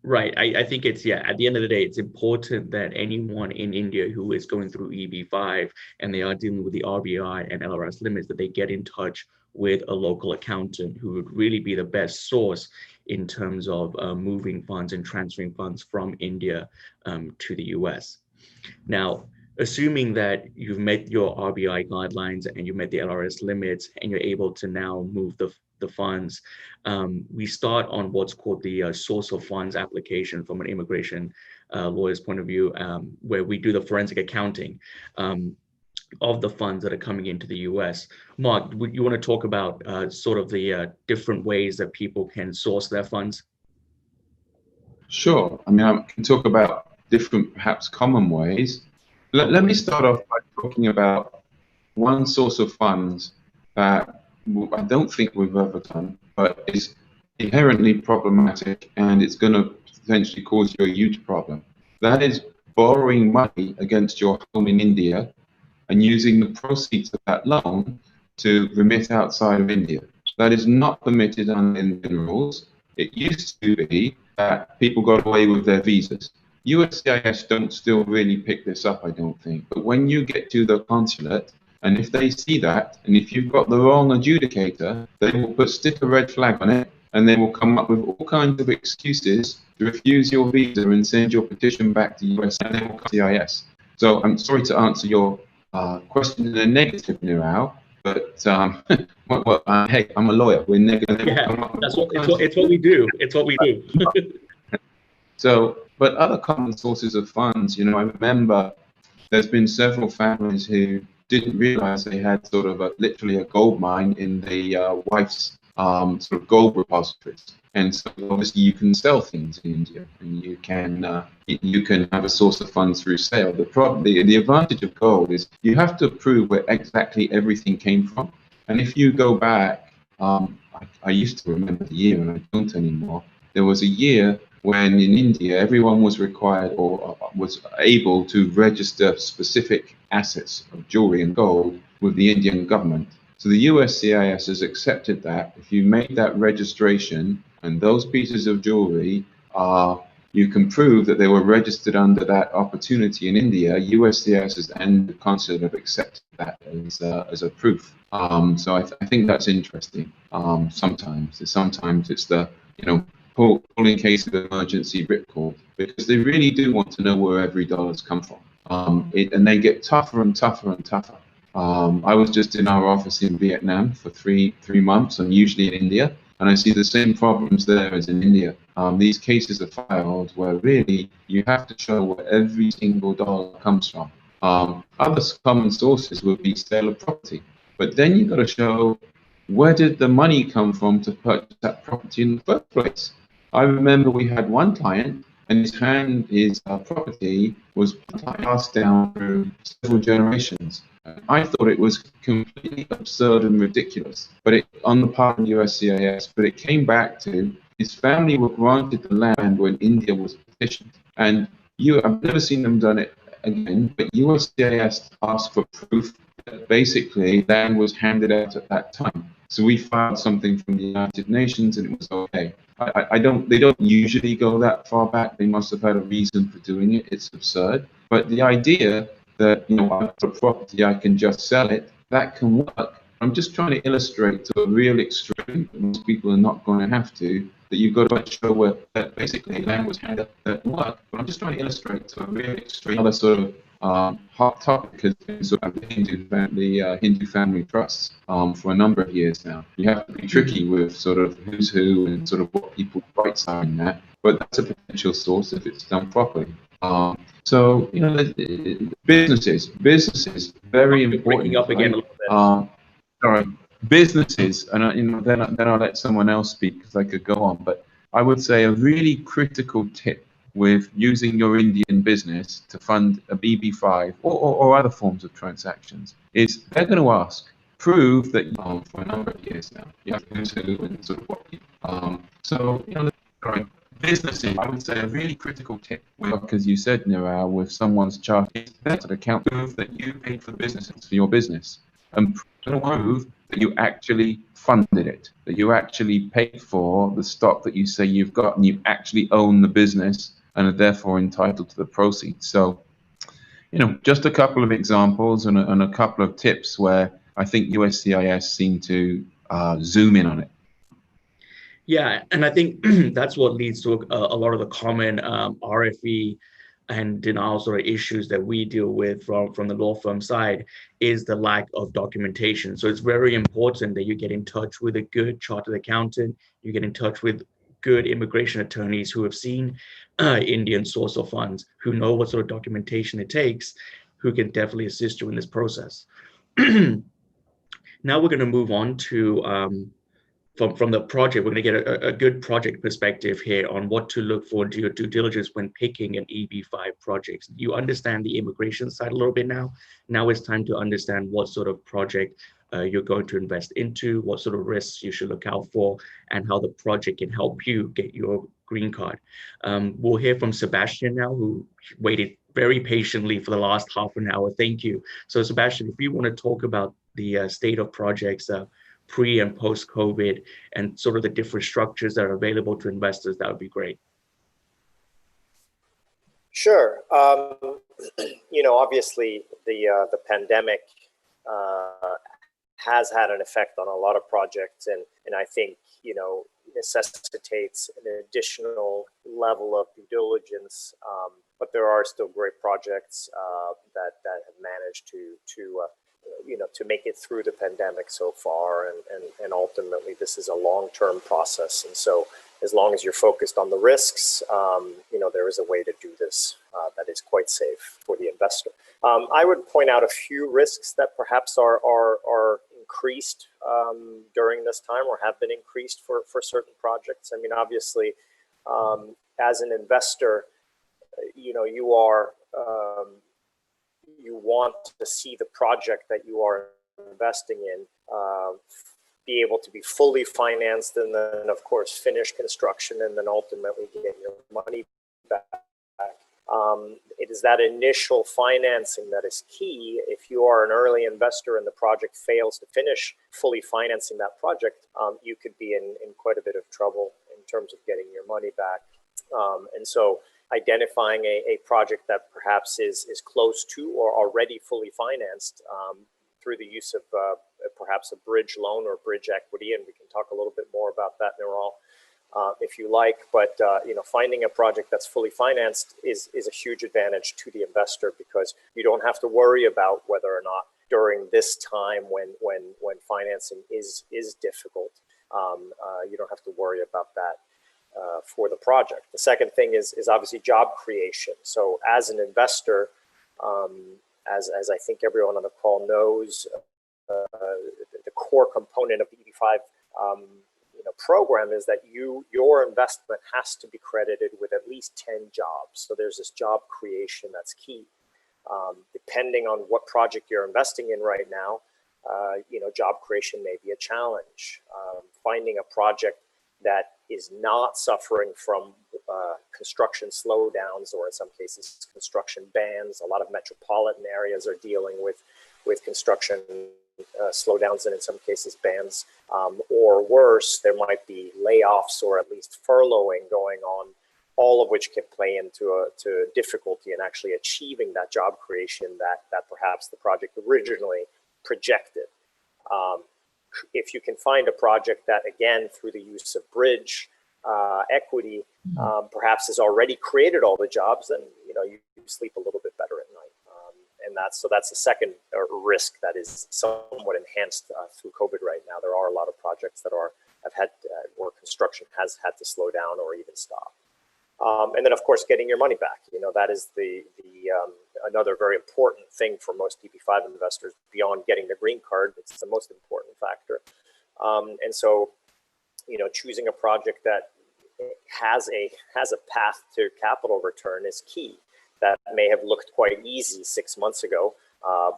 Right. I think it's, yeah, at the end of the day, it's important that anyone in India who is going through EB5 and they are dealing with the RBI and LRS limits, that they get in touch with a local accountant who would really be the best source in terms of moving funds and transferring funds from India to the US. Now, assuming that you've met your RBI guidelines and you've met the LRS limits and you're able to now move the funds, we start on what's called the source of funds application from an immigration lawyer's point of view, where we do the forensic accounting of the funds that are coming into the US. Mark, would you want to talk about sort of the different ways that people can source their funds?
Sure. I mean, I can talk about different, perhaps common ways. Let me start off by talking about one source of funds that I don't think we've ever done, but is inherently problematic, and it's going to potentially cause you a huge problem. That is borrowing money against your home in India and using the proceeds of that loan to remit outside of India. That is not permitted under Indian rules. It used to be that people got away with their visas. USCIS don't still really pick this up, I don't think. But when you get to the consulate, and if they see that, and if you've got the wrong adjudicator, they will stick a red flag on it, and they will come up with all kinds of excuses to refuse your visa and send your petition back to USCIS. So I'm sorry to answer your question in a negative, Nirao, but hey, I'm a lawyer. We're negative.
Yeah, it's what we do. It's what we do.
So, but other common sources of funds, you know, I remember there's been several families who didn't realize they had sort of literally a gold mine in the wife's sort of gold repositories. And so obviously you can sell things in India, and you can have a source of funds through sale. The advantage of gold is you have to prove where exactly everything came from. And if you go back, I used to remember the year and I don't anymore. There was a year when in India everyone was required or was able to register specific assets of jewelry and gold with the Indian government. So the USCIS has accepted that if you make that registration and those pieces of jewelry you can prove that they were registered under that opportunity in India, USCIS and the consulate have accepted that as a proof. So I think that's interesting. Sometimes it's the, you know, pull in case of emergency ripcord, because they really do want to know where every dollar's come from. And they get tougher and tougher and tougher. I was just in our office in Vietnam for three months. I'm usually in India, and I see the same problems there as in India. These cases are filed where really you have to show where every single dollar comes from. Other common sources would be sale of property, but then you've got to show where did the money come from to purchase that property in the first place. I remember we had one client, and his property was passed down through several generations. I thought it was completely absurd and ridiculous, but on the part of USCIS, but it came back to his family were granted the land when India was petitioned. And I've never seen them done it again, but USCIS asked for proof that basically land was handed out at that time. So we filed something from the United Nations and it was okay. They don't usually go that far back. They must have had a reason for doing it. It's absurd. But the idea that, you know, I've got a property, I can just sell it, that can work. I'm just trying to illustrate to a real extreme that most people are not going to have to, that you've got to show where basically land was handed that work. But I'm just trying to illustrate to a real extreme. Another sort of hot topic has been sort of the Hindu family trusts for a number of years now. You have to be tricky with sort of who's who and sort of what people's rights are in that, but that's a potential source if it's done properly. So, you know, businesses, very important.
Breaking up again a little bit.
Sorry, businesses, and you know, then I'll let someone else speak because I could go on. But I would say a really critical tip with using your Indian business to fund a EB5 or other forms of transactions is they're going to ask, prove that you've known for a number of years now. You have to go to and sort of what so, you know, businesses, I would say a really critical tip, because you said, Niraj, with someone's chart, is to account prove that you paid for the business, for your business, and prove that you actually funded it, that you actually paid for the stock that you say you've got, and you actually own the business and are therefore entitled to the proceeds. So, you know, just a couple of examples and a couple of tips where I think USCIS seem to zoom in on it.
Yeah, and I think that's what leads to a lot of the common RFE and denial sort of issues that we deal with from the law firm side is the lack of documentation. So it's very important that you get in touch with a good chartered accountant, you get in touch with good immigration attorneys who have seen Indian source of funds, who know what sort of documentation it takes, who can definitely assist you in this process. Now we're going to move on to from the project. We're going to get a good project perspective here on what to look for into your due diligence when picking an EB5 project. You understand the immigration side a little bit now. Now it's time to understand what sort of project you're going to invest into, what sort of risks you should look out for, and how the project can help you get your green card. We'll hear from Sebastian now, who waited very patiently for the last half an hour. Thank you. So Sebastian, if you want to talk about the state of projects pre and post COVID and sort of the different structures that are available to investors, that would be great.
Sure. You know, obviously the pandemic has had an effect on a lot of projects, and I think, you know, necessitates an additional level of due diligence. But there are still great projects that have managed to you know, to make it through the pandemic so far, and ultimately this is a long-term process. And so as long as you're focused on the risks, you know, there is a way to do this that is quite safe for the investor. I would point out a few risks that perhaps are increased during this time, or have been increased for certain projects. I mean, obviously, as an investor, you know, you are you want to see the project that you are investing in be able to be fully financed, and then of course finish construction, and then ultimately get your money back. It is that initial financing that is key. If you are an early investor and the project fails to finish fully financing that project, you could be in quite a bit of trouble in terms of getting your money back. And so identifying a project that perhaps is close to or already fully financed through the use of perhaps a bridge loan or bridge equity, and we can talk a little bit more about that, Niraj, if you like. But you know, finding a project that's fully financed is a huge advantage to the investor, because you don't have to worry about whether or not during this time when financing is difficult, you don't have to worry about that. For the project. The second thing is obviously job creation. So as an investor, as I think everyone on the call knows, the core component of the EB5 you know, program is that your investment has to be credited with at least 10 jobs. So there's this job creation that's key. Depending on what project you're investing in right now, you know, job creation may be a challenge. Finding a project that is not suffering from construction slowdowns, or in some cases construction bans. A lot of metropolitan areas are dealing with construction slowdowns, and in some cases bans, or worse, there might be layoffs or at least furloughing going on, all of which can play into to difficulty in actually achieving that job creation that perhaps the project originally projected. If you can find a project that, again, through the use of bridge equity, perhaps has already created all the jobs, then, you know, you sleep a little bit better at night. And that's the second risk that is somewhat enhanced through COVID right now. There are a lot of projects that have had where construction has had to slow down or even stop. And then, of course, getting your money back. You know, that is the another very important thing for most EB5 investors beyond getting the green card. It's the most important factor. And so, you know, choosing a project that has a path to capital return is key. That may have looked quite easy 6 months ago,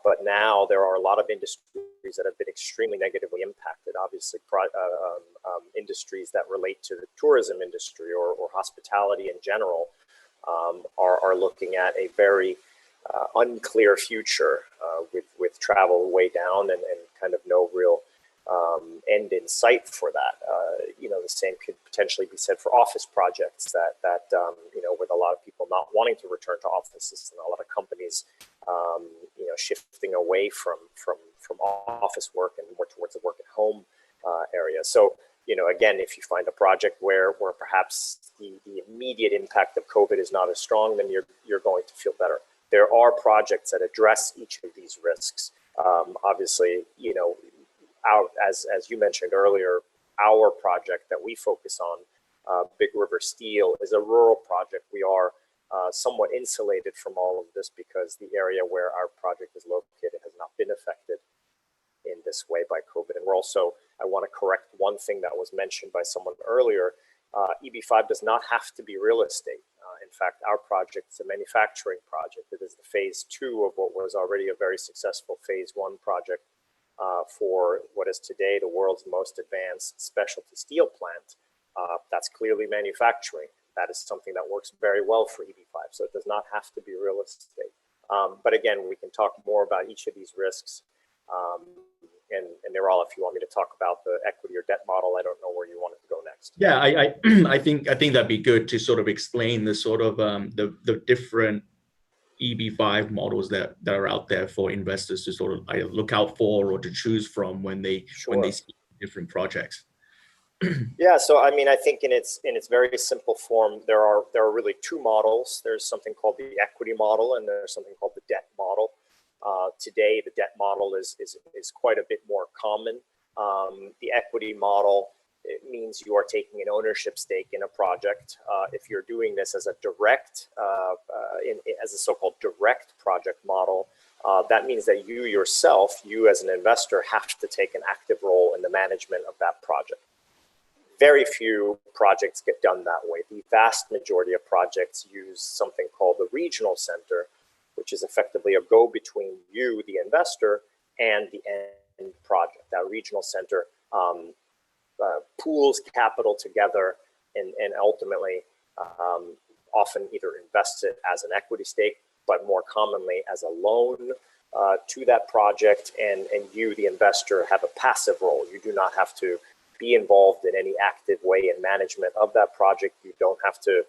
but now there are a lot of industries that have been extremely negatively impacted. Obviously, industries that relate to the tourism industry or hospitality in general are looking at a very unclear future with travel way down and kind of no real end in sight for that. The same could potentially be said for office projects that with a lot of people not wanting to return to offices and a lot of companies, shifting away from office work and more towards the work at home area. So, again, if you find a project where perhaps the immediate impact of COVID is not as strong, then you're going to feel better. There are projects that address each of these risks. Obviously, as you mentioned earlier, our project that we focus on, Big River Steel, is a rural project. We are somewhat insulated from all of this because the area where our project is located has not been affected in this way by COVID. And we're also, I want to correct one thing that was mentioned by someone earlier. EB5 does not have to be real estate. In fact, our project is a manufacturing project. It is the phase 2 of what was already a very successful phase 1 project for what is today the world's most advanced specialty steel plant. That's clearly manufacturing. That is something that works very well for EB5. So it does not have to be real estate. But again, we can talk more about each of these risks. And Niral, if you want me to talk about the equity or debt model, I don't know where you wanted to go next.
Yeah, I think that'd be good to sort of explain the sort of the different EB5 models that are out there for investors to sort of either look out for or to choose from when they see different projects.
Yeah, so I mean, I think in its very simple form, there are really 2 models. There's something called the equity model, and there's something called the debt model. Today, the debt model is quite a bit more common. The equity model, it means you are taking an ownership stake in a project. If you're doing this as a direct, as a so-called direct project model, that means that you yourself, you as an investor, have to take an active role in the management of that project. Very few projects get done that way. The vast majority of projects use something called the regional center, which is effectively a go-between you, the investor, and the end project. That regional center pools capital together and ultimately often either invests it as an equity stake, but more commonly as a loan to that project, and you, the investor, have a passive role. You do not have to be involved in any active way in management of that project. You don't have to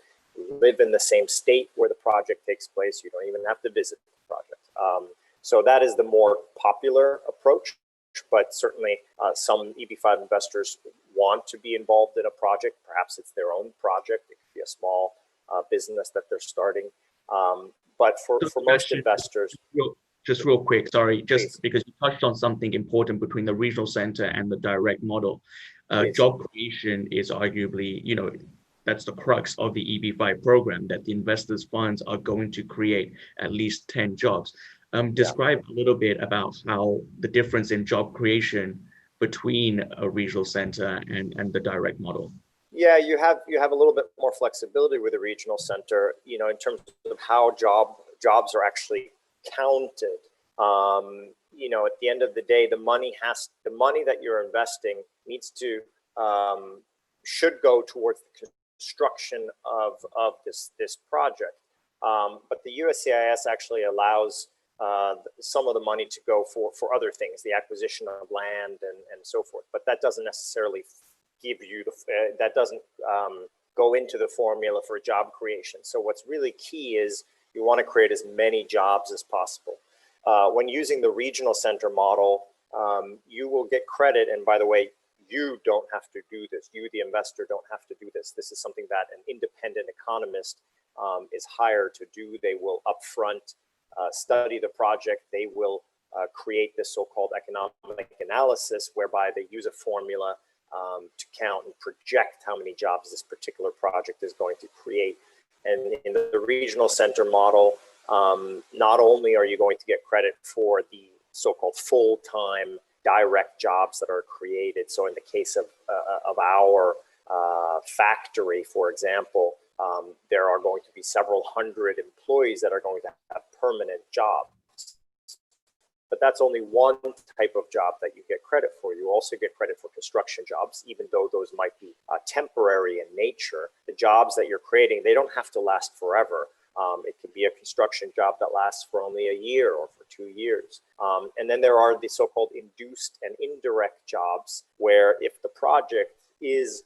live in the same state where the project takes place. You don't even have to visit the project. So that is the more popular approach, but certainly some EB5 investors want to be involved in a project. Perhaps it's their own project. It could be a small business that they're starting. But for most investors...
Just real quick, sorry, just
Please.
Because you touched on something important between the regional center and the direct model. Job creation is arguably, that's the crux of the EB5 program, that the investors' funds are going to create at least 10 jobs. Describe a little bit about how the difference in job creation between a regional center and the direct model.
Yeah, you have a little bit more flexibility with a regional center, in terms of how jobs are actually counted. At the end of the day, the money that you're investing should go towards the construction of this project. But the USCIS actually allows some of the money to go for other things, the acquisition of land and so forth. But that doesn't necessarily give you that doesn't go into the formula for job creation. So what's really key is you want to create as many jobs as possible. When using the regional center model, you will get credit. And by the way, you don't have to do this. You, the investor, don't have to do this. This is something that an independent economist is hired to do. They will upfront study the project. They will create this so-called economic analysis, whereby they use a formula to count and project how many jobs this particular project is going to create. And in the regional center model, not only are you going to get credit for the so-called full-time direct jobs that are created. So in the case of our factory, for example, there are going to be several hundred employees that are going to have permanent jobs. But that's only one type of job that you get credit for. You also get credit for construction jobs, even though those might be temporary in nature. The jobs that you're creating, they don't have to last forever. It could be a construction job that lasts for only a year or for 2 years. And then there are the so-called induced and indirect jobs, where if the project is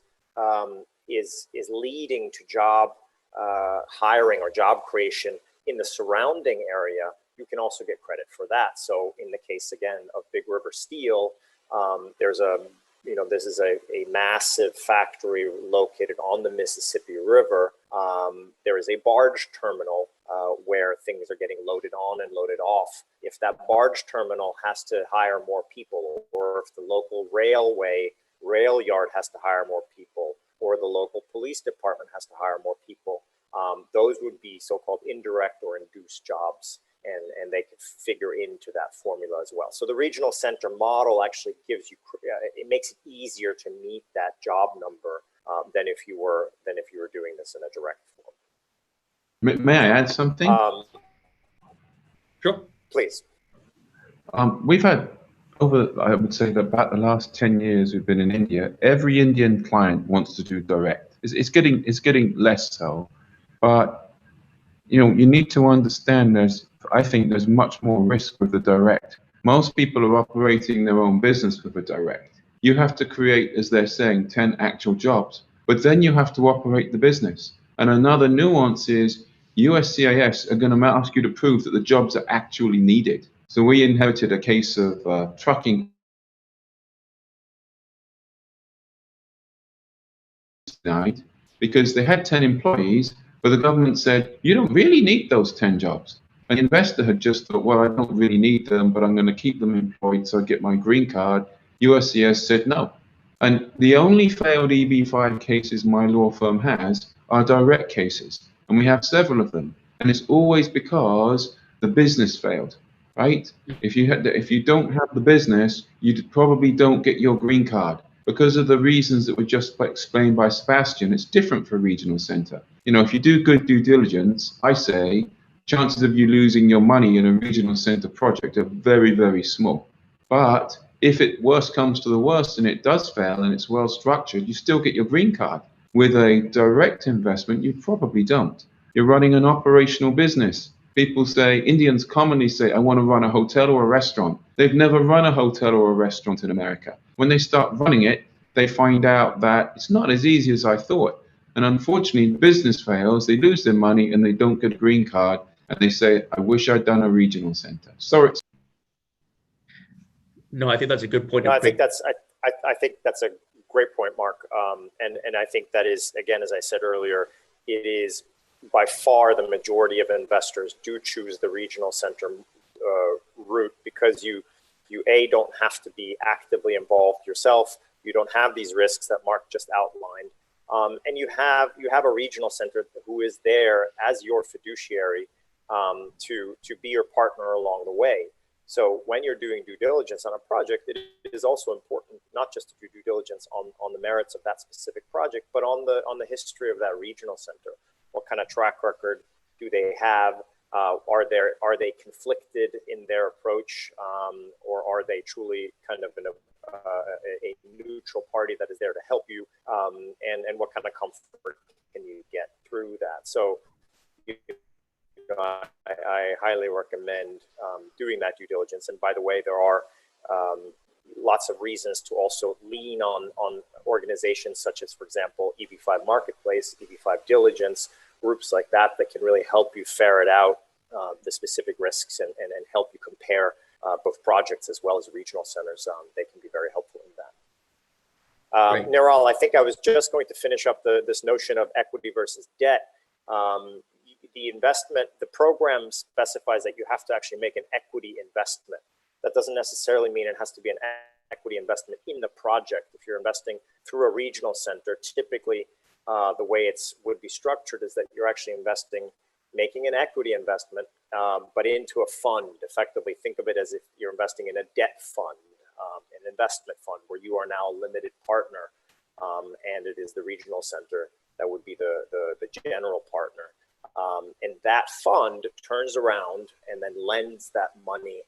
leading to job hiring or job creation in the surrounding area, you can also get credit for that. So in the case, again, of Big River Steel, this is a massive factory located on the Mississippi River. There is a barge terminal where things are getting loaded on and loaded off. If that barge terminal has to hire more people, or if the local rail yard has to hire more people, or the local police department has to hire more people, those would be so-called indirect or induced jobs. And they can figure into that formula as well. So the regional center model actually gives you, it makes it easier to meet that job number than if you were doing this in a direct form.
May I add something?
Sure.
Please.
We've had I would say that about the last 10 years we've been in India, every Indian client wants to do direct. It's getting less so, but you need to understand I think there's much more risk with the direct. Most people are operating their own business with a direct. You have to create, as they're saying, 10 actual jobs, but then you have to operate the business. And another nuance is USCIS are going to ask you to prove that the jobs are actually needed. So we inherited a case of trucking denied because they had 10 employees, but the government said, you don't really need those 10 jobs. And the investor had just thought, well, I don't really need them, but I'm going to keep them employed so I get my green card. USCIS said no. And the only failed EB5 cases my law firm has are direct cases. And we have several of them. And it's always because the business failed, right? If you don't have the business, you probably don't get your green card. Because of the reasons that were just explained by Sebastian, it's different for a regional center. If you do good due diligence, I say, chances of you losing your money in a regional center project are very, very small. But if it worst comes to the worst and it does fail and it's well structured, you still get your green card. With a direct investment, you probably don't. You're running an operational business. People say, Indians commonly say, I want to run a hotel or a restaurant. They've never run a hotel or a restaurant in America. When they start running it, they find out that it's not as easy as I thought. And unfortunately, the business fails, they lose their money and they don't get a green card. And they say, I wish I'd done a regional center. Sorry.
No, I think that's a good point.
No, I think that's a great point, Mark. And I think that is, again, as I said earlier, it is by far the majority of investors do choose the regional center route because you don't have to be actively involved yourself. You don't have these risks that Mark just outlined. And you have a regional center who is there as your fiduciary to be your partner along the way. So when you're doing due diligence on a project, it is also important not just to do due diligence on the merits of that specific project, but on the history of that regional center. What kind of track record do they have? Are they conflicted in their approach, or are they truly kind of a neutral party that is there to help you? And what kind of comfort can you get through that? So I highly recommend doing that due diligence. And by the way, there are lots of reasons to also lean on organizations such as, for example, EB5 Marketplace, EB5 Diligence, groups like that can really help you ferret out the specific risks and help you compare both projects as well as regional centers. They can be very helpful in that. Niral, I think I was just going to finish up this notion of equity versus debt. The program specifies that you have to actually make an equity investment. That doesn't necessarily mean it has to be an equity investment in the project. If you're investing through a regional center, typically the way it would be structured is that you're actually making an equity investment, but into a fund. Effectively, think of it as if you're investing in a debt fund, an investment fund where you are now a limited partner. and it is the regional center that would be the general partner. And that fund turns around and then lends that money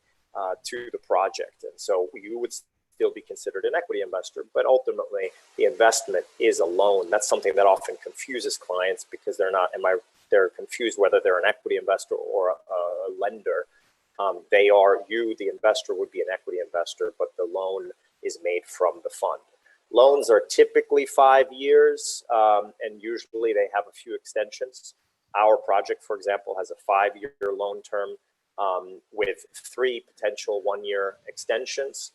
to the project. And so you would still be considered an equity investor, but ultimately the investment is a loan. That's something that often confuses clients because they're confused whether they're an equity investor or a lender. The investor would be an equity investor, but the loan is made from the fund. Loans are typically 5 years, and usually they have a few extensions. Our project, for example, has a 5-year loan term with 3 potential 1-year extensions.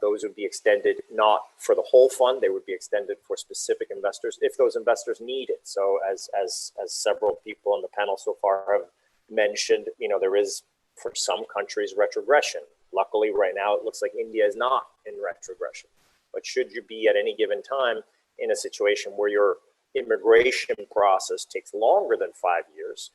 Those would be extended not for the whole fund, they would be extended for specific investors if those investors need it. So as several people on the panel so far have mentioned, there is for some countries retrogression. Luckily right now it looks like India is not in retrogression. But should you be at any given time in a situation where your immigration process takes longer than 5 years,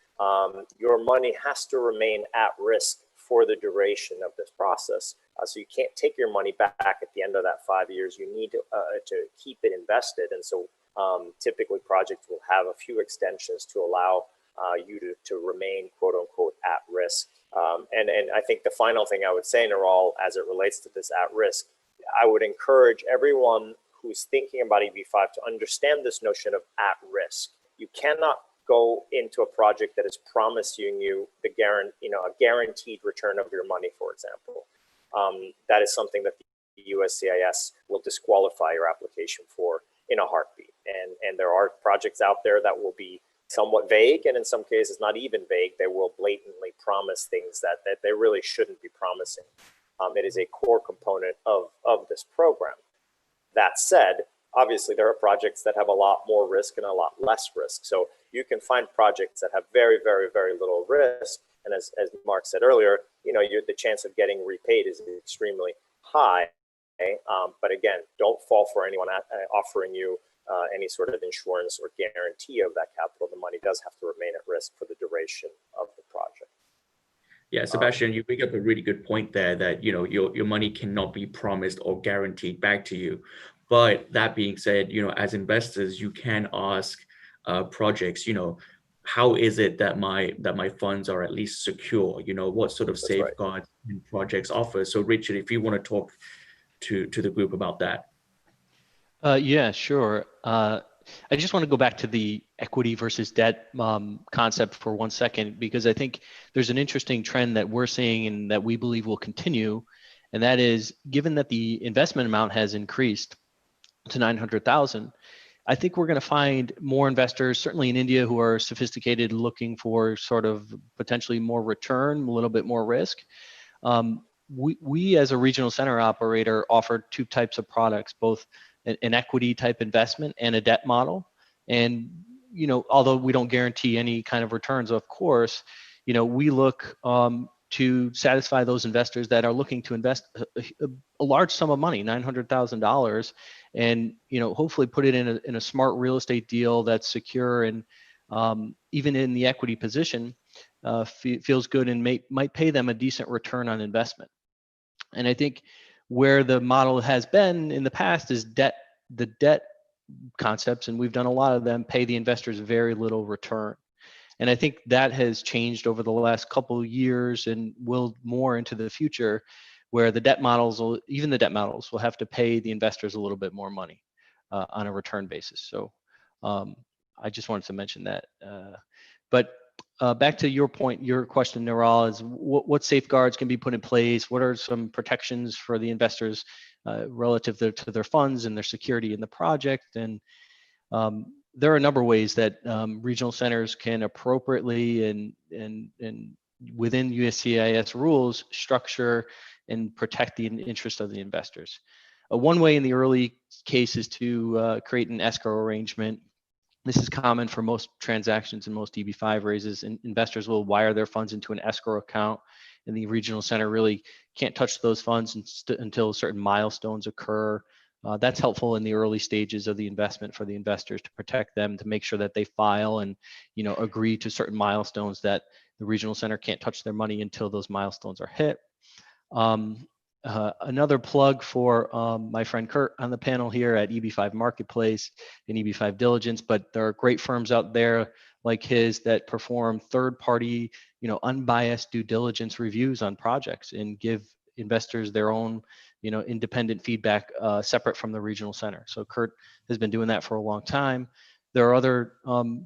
your money has to remain at risk for the duration of this process. So you can't take your money back at the end of that 5 years. You need to keep it invested. And so typically projects will have a few extensions to allow you to remain, quote unquote, at risk. And I think the final thing I would say, Neural, as it relates to this at risk, I would encourage everyone who's thinking about EB5 to understand this notion of at risk. You cannot go into a project that is promising you a guaranteed return of your money, for example. That is something that the USCIS will disqualify your application for in a heartbeat. And there are projects out there that will be somewhat vague, and in some cases not even vague. They will blatantly promise things that they really shouldn't be promising. It is a core component of this program. That said, obviously there are projects that have a lot more risk and a lot less risk. So you can find projects that have very, very, very little risk. And as Mark said earlier, the chance of getting repaid is extremely high. But again, don't fall for anyone offering you any sort of insurance or guarantee of that capital. The money does have to remain at risk for the duration of the project.
Yeah, Sebastian, you bring up a really good point there that, your money cannot be promised or guaranteed back to you. But that being said, as investors, you can ask projects, how is it that my funds are at least secure? What sort of safeguards can projects offer? So Richard, if you want to talk to the group about that.
Yeah, sure. I just want to go back to the equity versus debt concept for 1 second, because I think there's an interesting trend that we're seeing and that we believe will continue. And that is, given that the investment amount has increased to 900,000, I think we're going to find more investors, certainly in India, who are sophisticated, looking for sort of potentially more return, a little bit more risk. We as a regional center operator offer 2 types of products, both an equity type investment and a debt model. And, although we don't guarantee any kind of returns, of course, we look to satisfy those investors that are looking to invest a large sum of money, $900,000, and, hopefully put it in a smart real estate deal that's secure and even in the equity position feels good and might pay them a decent return on investment. And I think where the model has been in the past is the debt concepts, and we've done a lot of them, pay the investors very little return. And I think that has changed over the last couple of years and will more into the future, where the debt models will have to pay the investors a little bit more money on a return basis. So I just wanted to mention that. But back to your point, your question, Neural, is what safeguards can be put in place? What are some protections for the investors relative to their funds and their security in the project? And there are a number of ways that regional centers can appropriately and within USCIS rules structure and protect the interest of the investors. One way in the early case is to create an escrow arrangement. This is common for most transactions and most EB5 raises, and investors will wire their funds into an escrow account, and the regional center really can't touch those funds until certain milestones occur. That's helpful in the early stages of the investment for the investors, to protect them, to make sure that they file and agree to certain milestones, that the regional center can't touch their money until those milestones are hit. Another plug for my friend Kurt on the panel here at EB5 Marketplace and EB5 Diligence, but there are great firms out there like his that perform third-party, unbiased due diligence reviews on projects and give investors their own, independent feedback separate from the regional center. So Kurt has been doing that for a long time. There are other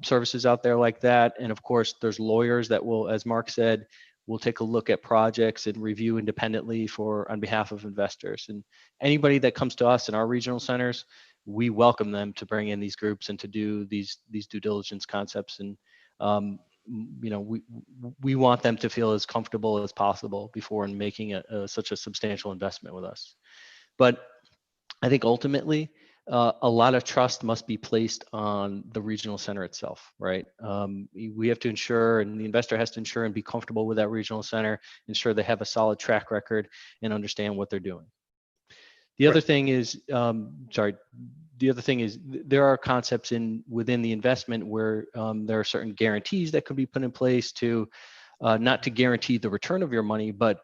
services out there like that, and of course, there's lawyers that will, as Mark said, we'll take a look at projects and review independently on behalf of investors. And anybody that comes to us in our regional centers, we welcome them to bring in these groups and to do these due diligence concepts. And we want them to feel as comfortable as possible before making such a substantial investment with us. But I think ultimately, a lot of trust must be placed on the regional center itself, right? We have to ensure, and the investor has to ensure and be comfortable with that regional center, ensure they have a solid track record and understand what they're doing. The other thing is, there are concepts within the investment where there are certain guarantees that could be put in place to, not to guarantee the return of your money, but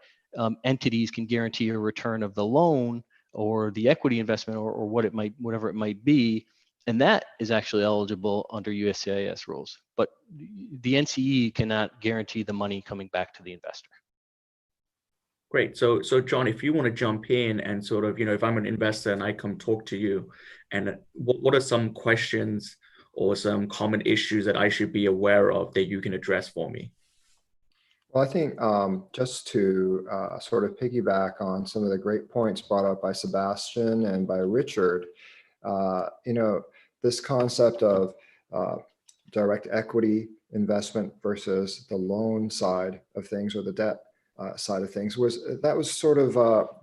entities can guarantee a return of the loan or the equity investment or whatever it might be. And that is actually eligible under USCIS rules. But the NCE cannot guarantee the money coming back to the investor.
Great. So John, if you want to jump in and sort of, if I'm an investor and I come talk to you, and what are some questions or some common issues that I should be aware of that you can address for me?
Well, I think just to sort of piggyback on some of the great points brought up by Sebastian and by Richard, this concept of direct equity investment versus the loan side of things or the debt side of things was sort of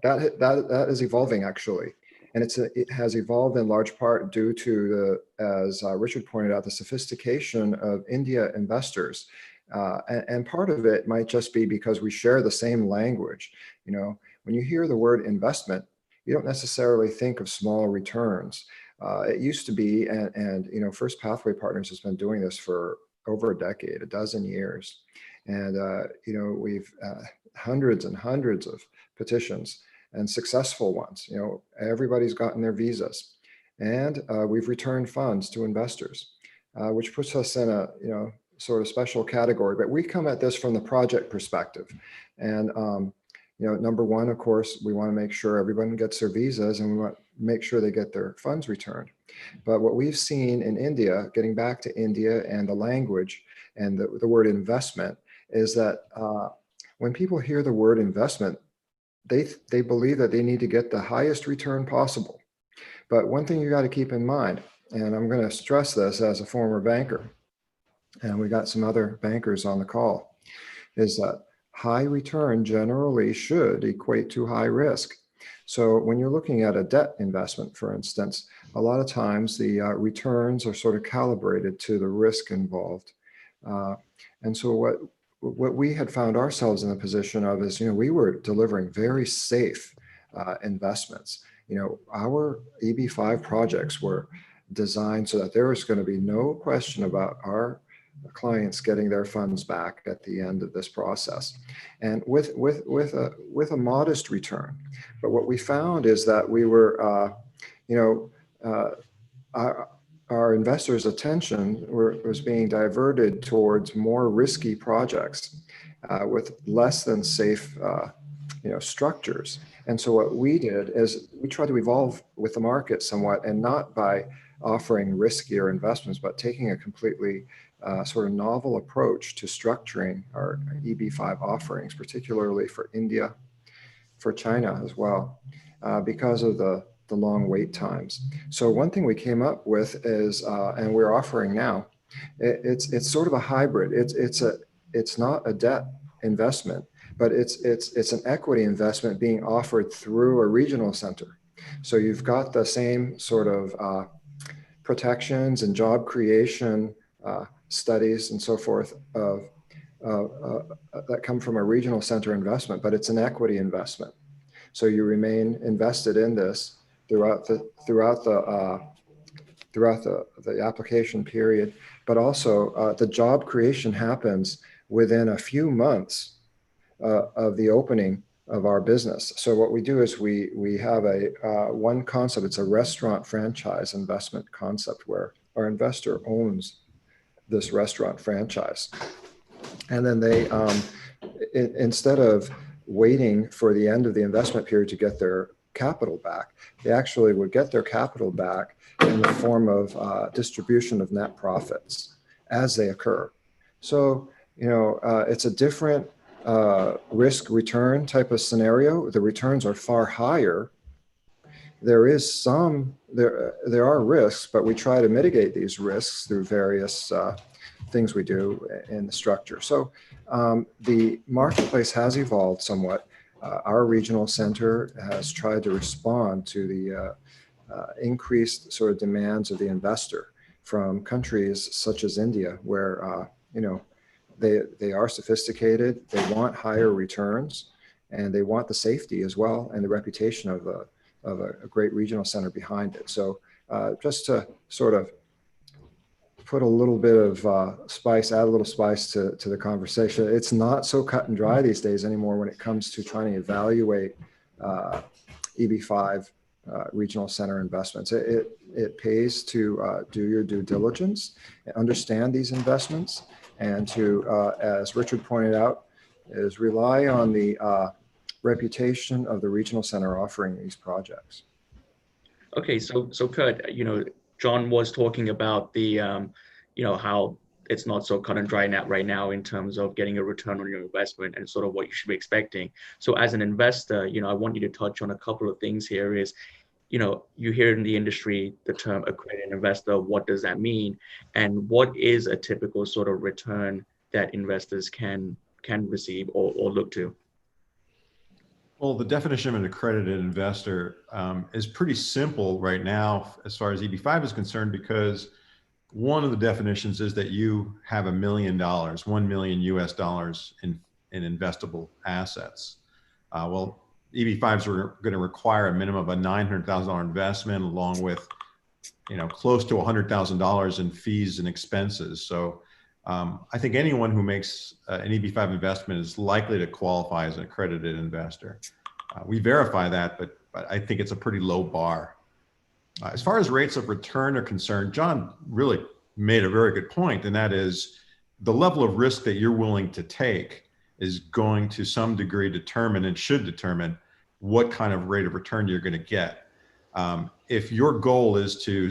that is evolving actually, and it has evolved in large part due to as Richard pointed out, the sophistication of India investors. And part of it might just be because we share the same language. When you hear the word investment, you don't necessarily think of small returns. It used to be, and First Pathway Partners has been doing this for over a decade, a dozen years. And, we've hundreds and hundreds of petitions and successful ones. Everybody's gotten their visas. And we've returned funds to investors, which puts us in a, sort of special category, but we come at this from the project perspective. And, number one, of course, we want to make sure everyone gets their visas and we want to make sure they get their funds returned. But what we've seen in India, getting back to India and the language and the word investment, is that when people hear the word investment, they believe that they need to get the highest return possible. But one thing you got to keep in mind, and I'm going to stress this as a former banker, and we got some other bankers on the call, is that high return generally should equate to high risk. So when you're looking at a debt investment, for instance, a lot of times the returns are sort of calibrated to the risk involved. And so what we had found ourselves in the position of is, we were delivering very safe investments. Our EB5 projects were designed so that there was going to be no question about our clients getting their funds back at the end of this process, and with a modest return. But what we found is that we were, our investors' attention was being diverted towards more risky projects with less than safe, structures. And so what we did is we tried to evolve with the market somewhat, and not by offering riskier investments, but taking a completely sort of novel approach to structuring our EB5 offerings, particularly for India, for China as well, because of the long wait times. So one thing we came up with is, and we're offering now, it's sort of a hybrid. It's not a debt investment, but it's an equity investment being offered through a regional center. So you've got the same sort of protections and job creation studies and so forth that come from a regional center investment, but it's an equity investment. So you remain invested in this throughout the application period, but also the job creation happens within a few months of the opening our business. So what we do is we have a one concept. It's a restaurant franchise investment concept where our investor owns this restaurant franchise, and then they instead of waiting for the end of the investment period to get their capital back, they actually would get their capital back in the form of distribution of net profits as they occur. So, you know, it's a different risk return type of scenario. The returns are far higher. There are risks, but we try to mitigate these risks through various things we do in the structure. So the marketplace has evolved somewhat. Our regional center has tried to respond to the increased sort of demands of the investor from countries such as India, where you know, they are sophisticated, they want higher returns, and they want the safety as well and the reputation of a great regional center behind it. So just to sort of put a little bit of spice, add a little spice to the conversation. It's not so cut and dry these days anymore when it comes to trying to evaluate EB5 regional center investments. It pays to do your due diligence, understand these investments, and to, as Richard pointed out, is rely on the reputation of the regional center offering these projects.
Okay, so Kurt, you know, John was talking about the, you know, how it's not so cut and dry right now in terms of getting a return on your investment and sort of what you should be expecting. So as an investor, you know, I want you to touch on a couple of things here is, you know, you hear in the industry the term accredited investor, what does that mean? And what is a typical sort of return that investors can receive or look to?
Well, the definition of an accredited investor is pretty simple right now as far as EB5 is concerned, because one of the definitions is that you have $1 million, $1 million US in investable assets. Well, EB5s are going to require a minimum of a $900,000 investment, along with, you know, close to $100,000 in fees and expenses. So I think anyone who makes an EB5 investment is likely to qualify as an accredited investor. We verify that, but I think it's a pretty low bar. As far as rates of return are concerned, John really made a very good point, and that is the level of risk that you're willing to take is going to some degree determine and should determine what kind of rate of return you're going to get. If your goal is to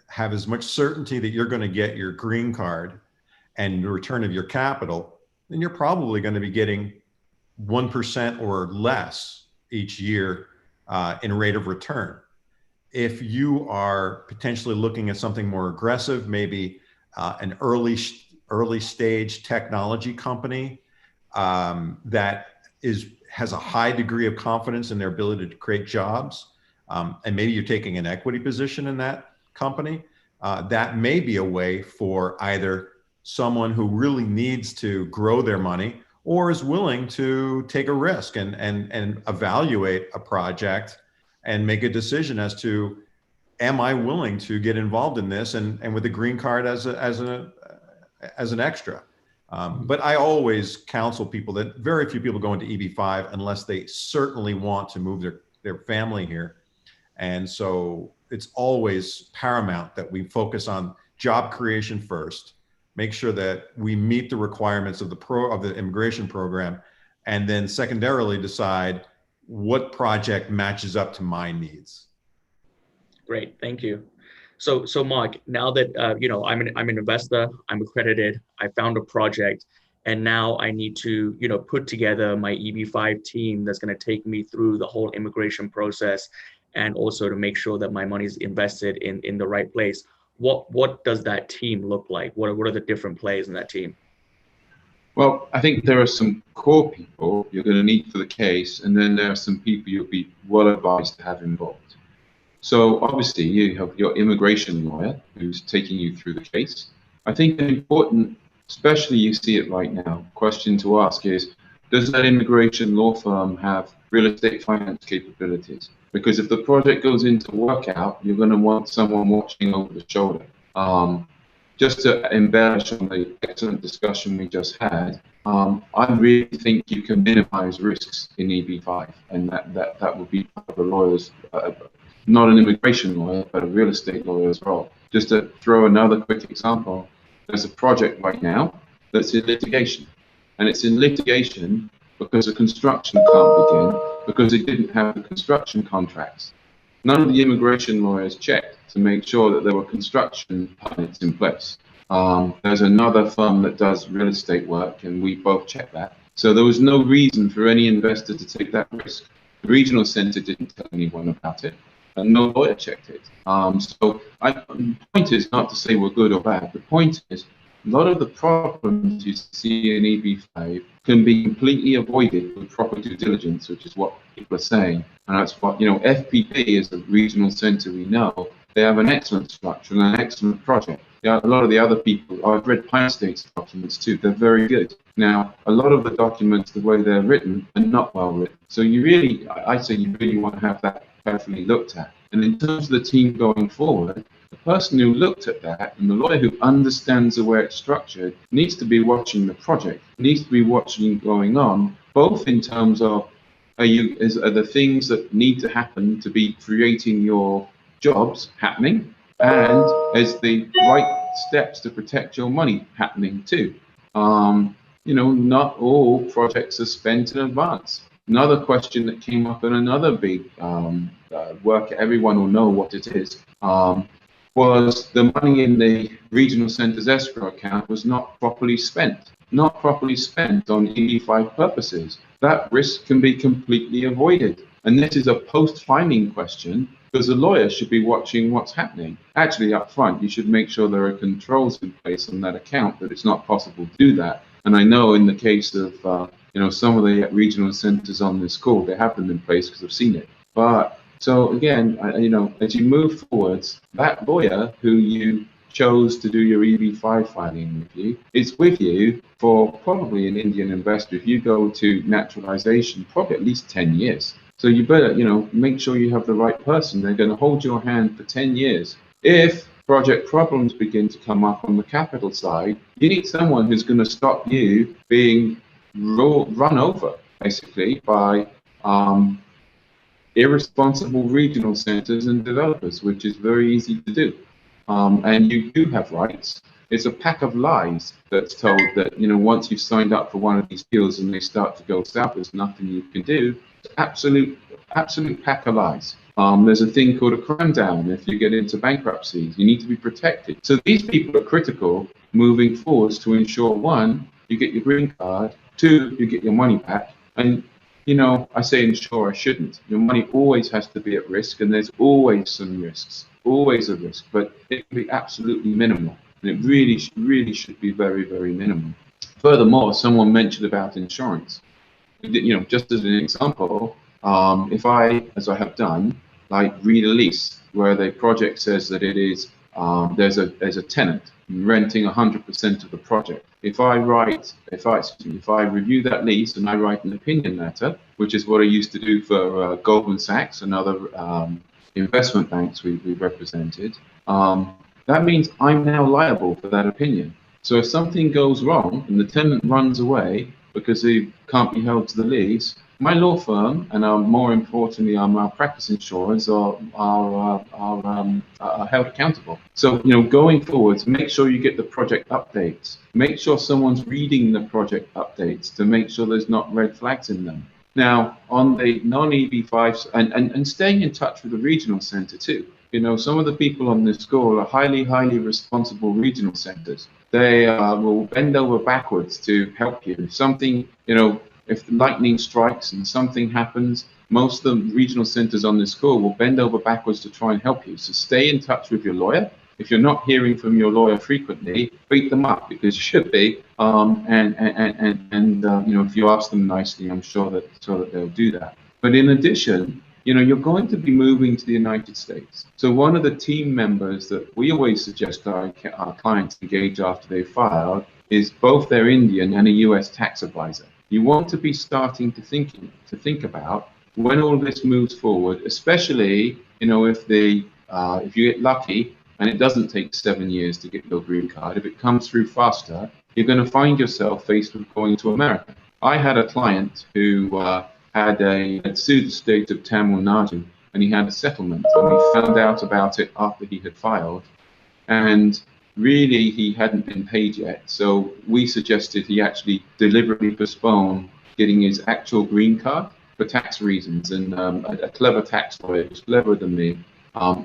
have as much certainty that you're going to get your green card and the return of your capital, then you're probably going to be getting 1% or less each year in rate of return. If you are potentially looking at something more aggressive, maybe an early stage technology company that has a high degree of confidence in their ability to create jobs, and maybe you're taking an equity position in that company, that may be a way for either someone who really needs to grow their money or is willing to take a risk and evaluate a project and make a decision as to, am I willing to get involved in this and with a green card as an extra. But I always counsel people that very few people go into EB5 unless they certainly want to move their family here. And so it's always paramount that we focus on job creation first, make sure that we meet the requirements of the immigration program, and then secondarily decide what project matches up to my needs.
Great, thank you. So Mark, now that you know, I'm an investor, I'm accredited, I found a project, and now I need to, you know, put together my EB5 team that's going to take me through the whole immigration process, and also to make sure that my money is invested in the right place. What does that team look like? What are the different players in that team?
Well, I think there are some core people you're going to need for the case, and then there are some people you'll be well advised to have involved. So obviously you have your immigration lawyer who's taking you through the case. I think an important, especially you see it right now, question to ask is, does that immigration law firm have real estate finance capabilities? Because if the project goes into workout, you're going to want someone watching over the shoulder. just to embellish on the excellent discussion we just had, I really think you can minimize risks in EB5, and that would be part of the lawyer's, not an immigration lawyer, but a real estate lawyer as well. Just to throw another quick example, there's a project right now that's in litigation, and it's in litigation because the construction can't begin because they didn't have the construction contracts. None of the immigration lawyers checked to make sure that there were construction permits in place. There's another firm that does real estate work, and we both checked that. So there was no reason for any investor to take that risk. The regional center didn't tell anyone about it, and no lawyer checked it. The point is not to say we're good or bad. The point is, a lot of the problems you see in EB5 can be completely avoided with proper due diligence, which is what people are saying. And that's what, FPP is a regional center we know. They have an excellent structure and an excellent project. Yeah, a lot of the other people, I've read Pine State's documents too, they're very good. Now, a lot of the documents, the way they're written, are not well written. So I say you really want to have that carefully looked at. And in terms of the team going forward, the person who looked at that and the lawyer who understands the way it's structured needs to be watching the project, needs to be watching going on, both in terms of are the things that need to happen to be creating your jobs happening, and is the right steps to protect your money happening too. Not all projects are spent in advance. Another question that came up in another big work, everyone will know what it is, was the money in the regional center's escrow account was not properly spent on EB5 purposes. That risk can be completely avoided. And this is a post-filing question, because the lawyer should be watching what's happening. Actually, up front, you should make sure there are controls in place on that account, that it's not possible to do that. And I know in the case of some of the regional centers on this call, they have them in place because I've seen it. But so again, as you move forwards, that lawyer who you chose to do your EB5 filing with you is with you for probably an Indian investor. If you go to naturalization, probably at least 10 years. So you better, make sure you have the right person. They're going to hold your hand for 10 years. If project problems begin to come up on the capital side, you need someone who's going to stop you being run over, basically, by irresponsible regional centers and developers, which is very easy to do. And you do have rights. It's a pack of lies that's told that, once you've signed up for one of these deals and they start to go south, there's nothing you can do. It's absolute pack of lies. There's a thing called a cram down. If you get into bankruptcy, you need to be protected. So these people are critical moving forwards to ensure, one, you get your green card, two, you get your money back. And, I say ensure, I shouldn't. Your money always has to be at risk, and there's always some risks, always a risk, but it can be absolutely minimal. And it really should be very, very minimal. Furthermore, someone mentioned about insurance. Just as an example, if I, as I have done, read a lease where the project says that it is there's a tenant renting 100% of the project. If I review that lease and I write an opinion letter, which is what I used to do for Goldman Sachs and other investment banks we represented, that means I'm now liable for that opinion. So if something goes wrong and the tenant runs away because he can't be held to the lease, my law firm and more importantly our malpractice insurers are held accountable. So going forwards, make sure you get the project updates. Make sure someone's reading the project updates to make sure there's not red flags in them. Now on the non-EB5s and staying in touch with the regional center too. Some of the people on this call are highly responsible regional centers. They will bend over backwards to help you. If something, if the lightning strikes and something happens, most of the regional centers on this call will bend over backwards to try and help you. So stay in touch with your lawyer. If you're not hearing from your lawyer frequently, beat them up, because you should be. If you ask them nicely, I'm sure that they'll do that. But in addition, you're going to be moving to the United States. So one of the team members that we always suggest our clients engage after they filed is both their Indian and a US tax advisor. You want to be starting to think about when all this moves forward, especially if you get lucky and it doesn't take 7 years to get your green card, if it comes through faster, you're going to find yourself faced with going to America. I had a client who had sued the state of Tamil Nadu, and he had a settlement, and we found out about it after he had filed, and really he hadn't been paid yet. So we suggested he actually deliberately postpone getting his actual green card for tax reasons, and a clever tax lawyer, who's cleverer than me,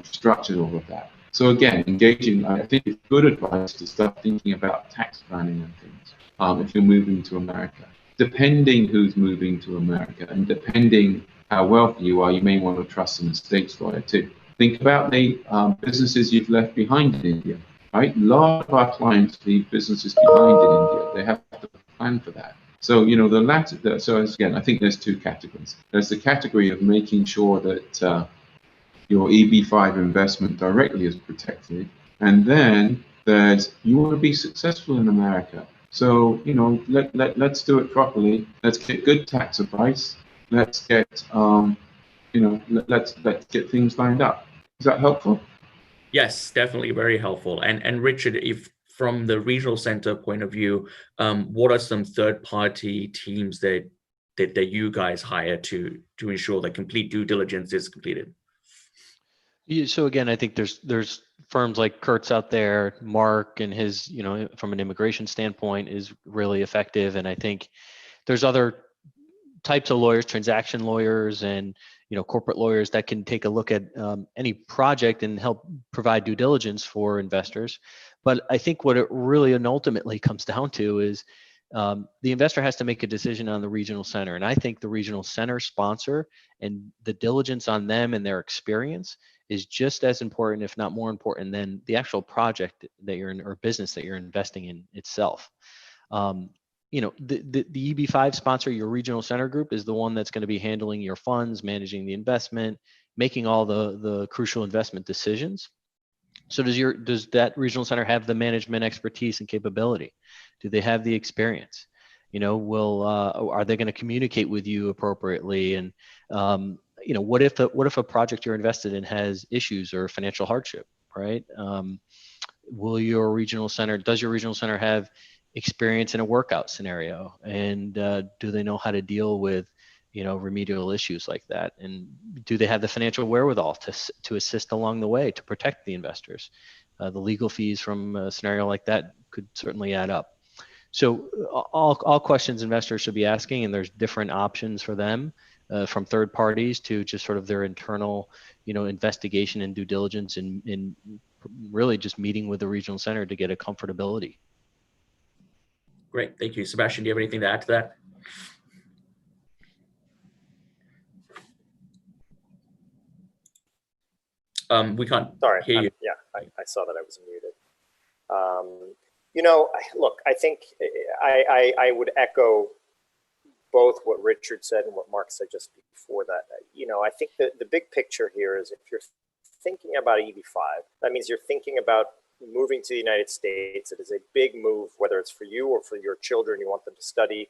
structured all of that. So again, engaging, I think it's good advice to start thinking about tax planning and things if you're moving to America. Depending who's moving to America and depending how wealthy you are, you may want to trust an estates lawyer too. Think about the businesses you've left behind in India, right? A lot of our clients leave businesses behind in India. They have to plan for that. So, you know, the latter, so again, I think there's two categories. There's the category of making sure that your EB5 investment directly is protected. And then there's, you want to be successful in America. So, you know, let's do it properly. Let's get good tax advice. Let's get, you know, let's get things lined up. Is that helpful?
Yes, definitely very helpful. And Richard, if from the regional center point of view, what are some third-party teams that you guys hire to ensure that complete due diligence is completed?
Yeah, so again, I think there's firms like Kurt's out there, Mark and his, you know, from an immigration standpoint is really effective. And I think there's other types of lawyers, transaction lawyers and, you know, corporate lawyers that can take a look at any project and help provide due diligence for investors. But I think what it really and ultimately comes down to is the investor has to make a decision on the regional center. And I think the regional center sponsor and the diligence on them and their experience is just as important, if not more important, than the actual project that you're in or business that you're investing in itself. You know, the EB5 sponsor, your regional center group, is the one that's going to be handling your funds, managing the investment, making all the crucial investment decisions. So does that regional center have the management expertise and capability? Do they have the experience? You know, are they going to communicate with you appropriately? And you know, what if a project you're invested in has issues or financial hardship, right? Does your regional center have experience in a workout scenario? And do they know how to deal with, you know, remedial issues like that? And do they have the financial wherewithal to assist along the way to protect the investors? The legal fees from a scenario like that could certainly add up. So all questions investors should be asking, and there's different options for them, from third parties to just sort of their internal, you know, investigation and due diligence, and really just meeting with the regional center to get a comfortability.
Great, thank you. Sebastian, do you have anything to add to that? We can't hear you.
Yeah, I saw that I was muted. You know, look, I think I would echo both what Richard said and what Mark said just before that. You know, I think that the big picture here is if you're thinking about EB5, that means you're thinking about moving to the United States. It is a big move, whether it's for you or for your children, you want them to study.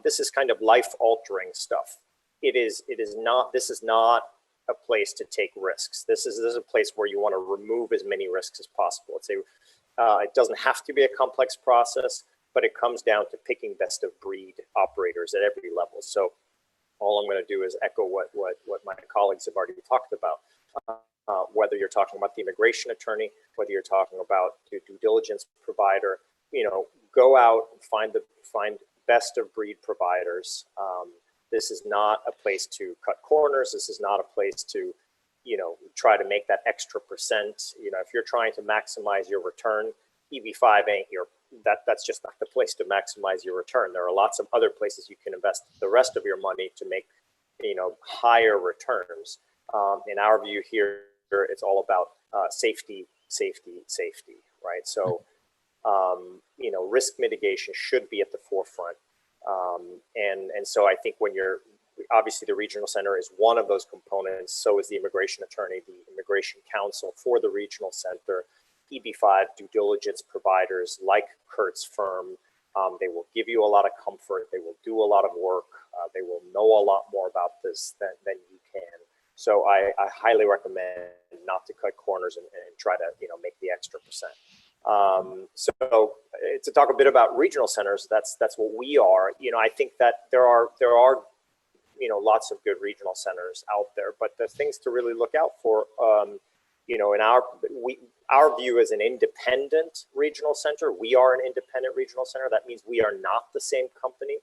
This is kind of life-altering stuff. This is not a place to take risks. This is a place where you want to remove as many risks as possible. It doesn't have to be a complex process, but it comes down to picking best of breed operators at every level. So all I'm going to do is echo what my colleagues have already talked about. Whether you're talking about the immigration attorney, whether you're talking about the due diligence provider, you know, go out and find best of breed providers. This is not a place to cut corners. This is not a place to, you know, try to make that extra percent. You know, if you're trying to maximize your return, EB5 ain't that's just not the place to maximize your return. There are lots of other places you can invest the rest of your money to make, you know, higher returns. In our view here, it's all about safety, right? So, you know, risk mitigation should be at the forefront. And so I think when obviously the regional center is one of those components, so is the immigration attorney, the immigration counsel for the regional center, EB5 due diligence providers like Kurt's firm. They will give you a lot of comfort. They will do a lot of work. They will know a lot more about this than you can. So I highly recommend not to cut corners and try to make the extra percent. So to talk a bit about regional centers, that's what we are. I think that there are lots of good regional centers out there, but the things to really look out for, in our view as an independent regional center, we are an independent regional center. That means we are not the same company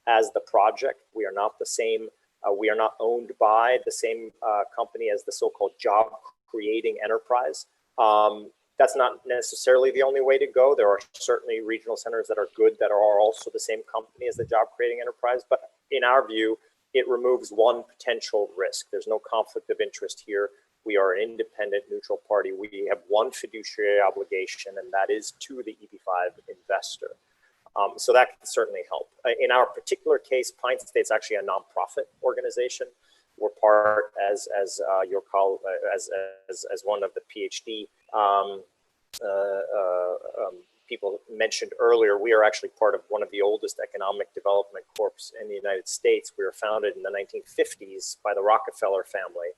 as the project. We are not the same. We are not owned by the same company as the so-called job creating enterprise. That's not necessarily the only way to go. There are certainly regional centers that are good that are also the same company as the job creating enterprise. But in our view, it removes one potential risk. There's no conflict of interest here. We are an independent, neutral party. We have one fiduciary obligation, and that is to the EB5 investor. So that can certainly help. In our particular case, Pine State's actually a nonprofit organization. We're part, as your call, as one of the PhD people mentioned earlier, we are actually part of one of the oldest economic development corps in the United States. We were founded in the 1950s by the Rockefeller family,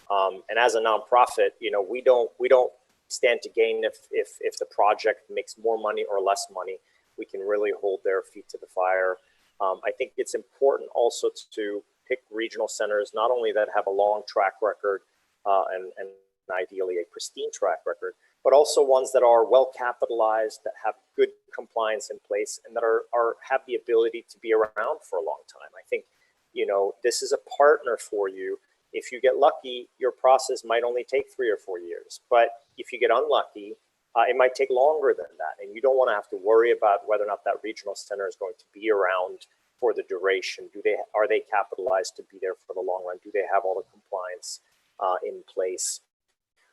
and as a nonprofit, we don't stand to gain if the project makes more money or less money. We can really hold their feet to the fire. I think it's important also to pick regional centers, not only that have a long track record and ideally a pristine track record, but also ones that are well capitalized, that have good compliance in place, and that have the ability to be around for a long time. I think, this is a partner for you. If you get lucky, your process might only take 3 or 4 years. But if you get unlucky, it might take longer than that. And you don't want to have to worry about whether or not that regional center is going to be around for the duration. Are they capitalized to be there for the long run? Do they have all the compliance in place?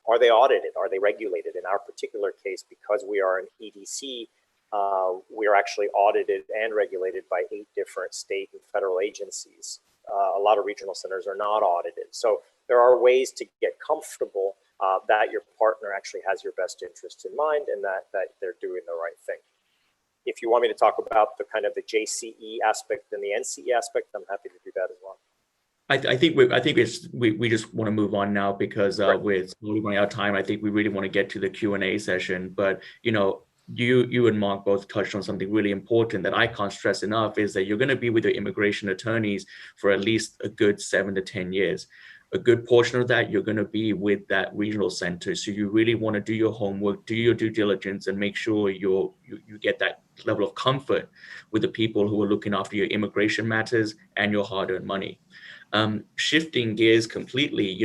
Are they audited? Are they regulated? In our particular case, because we are an EDC, we are actually audited and regulated by 8 different state and federal agencies. A lot of regional centers are not audited. So there are ways to get comfortable that your partner actually has your best interests in mind and that they're doing the right thing. If you want me to talk about the kind of the JCE aspect and the NCE aspect, I'm happy to do that as well.
I think we just want to move on now because right. With slowly running out of time, I think we really want to get to the Q&A session. But you and Mark both touched on something really important that I can't stress enough, is that you're going to be with your immigration attorneys for at least a good 7 to 10 years. A good portion of that, you're going to be with that regional center. So you really want to do your homework, do your due diligence, and make sure you get that level of comfort with the people who are looking after your immigration matters and your hard-earned money. Shifting gears completely,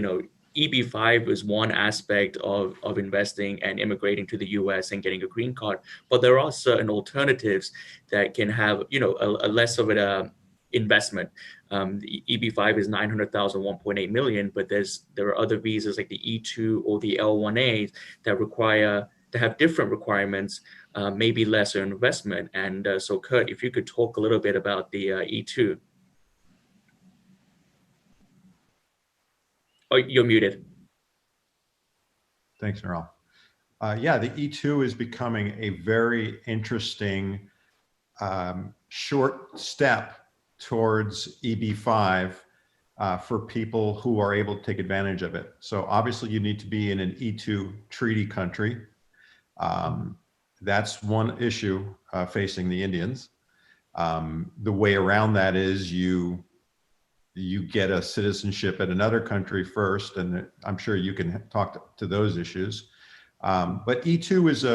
EB5 is one aspect of investing and immigrating to the US and getting a green card, but there are certain alternatives that can have, a less of an investment. The EB5 is 900,000, 1.8 million, but there are other visas like the E2 or the L1A that have different requirements, maybe lesser investment. And so Kurt, if you could talk a little bit about the E2. Oh, you're muted.
Thanks, Neural. Yeah, the E2 is becoming a very interesting short step towards EB5 for people who are able to take advantage of it. So obviously you need to be in an E2 treaty country. That's one issue facing the Indians. The way around that is you get a citizenship in another country first, and I'm sure you can talk to those issues. But E2 is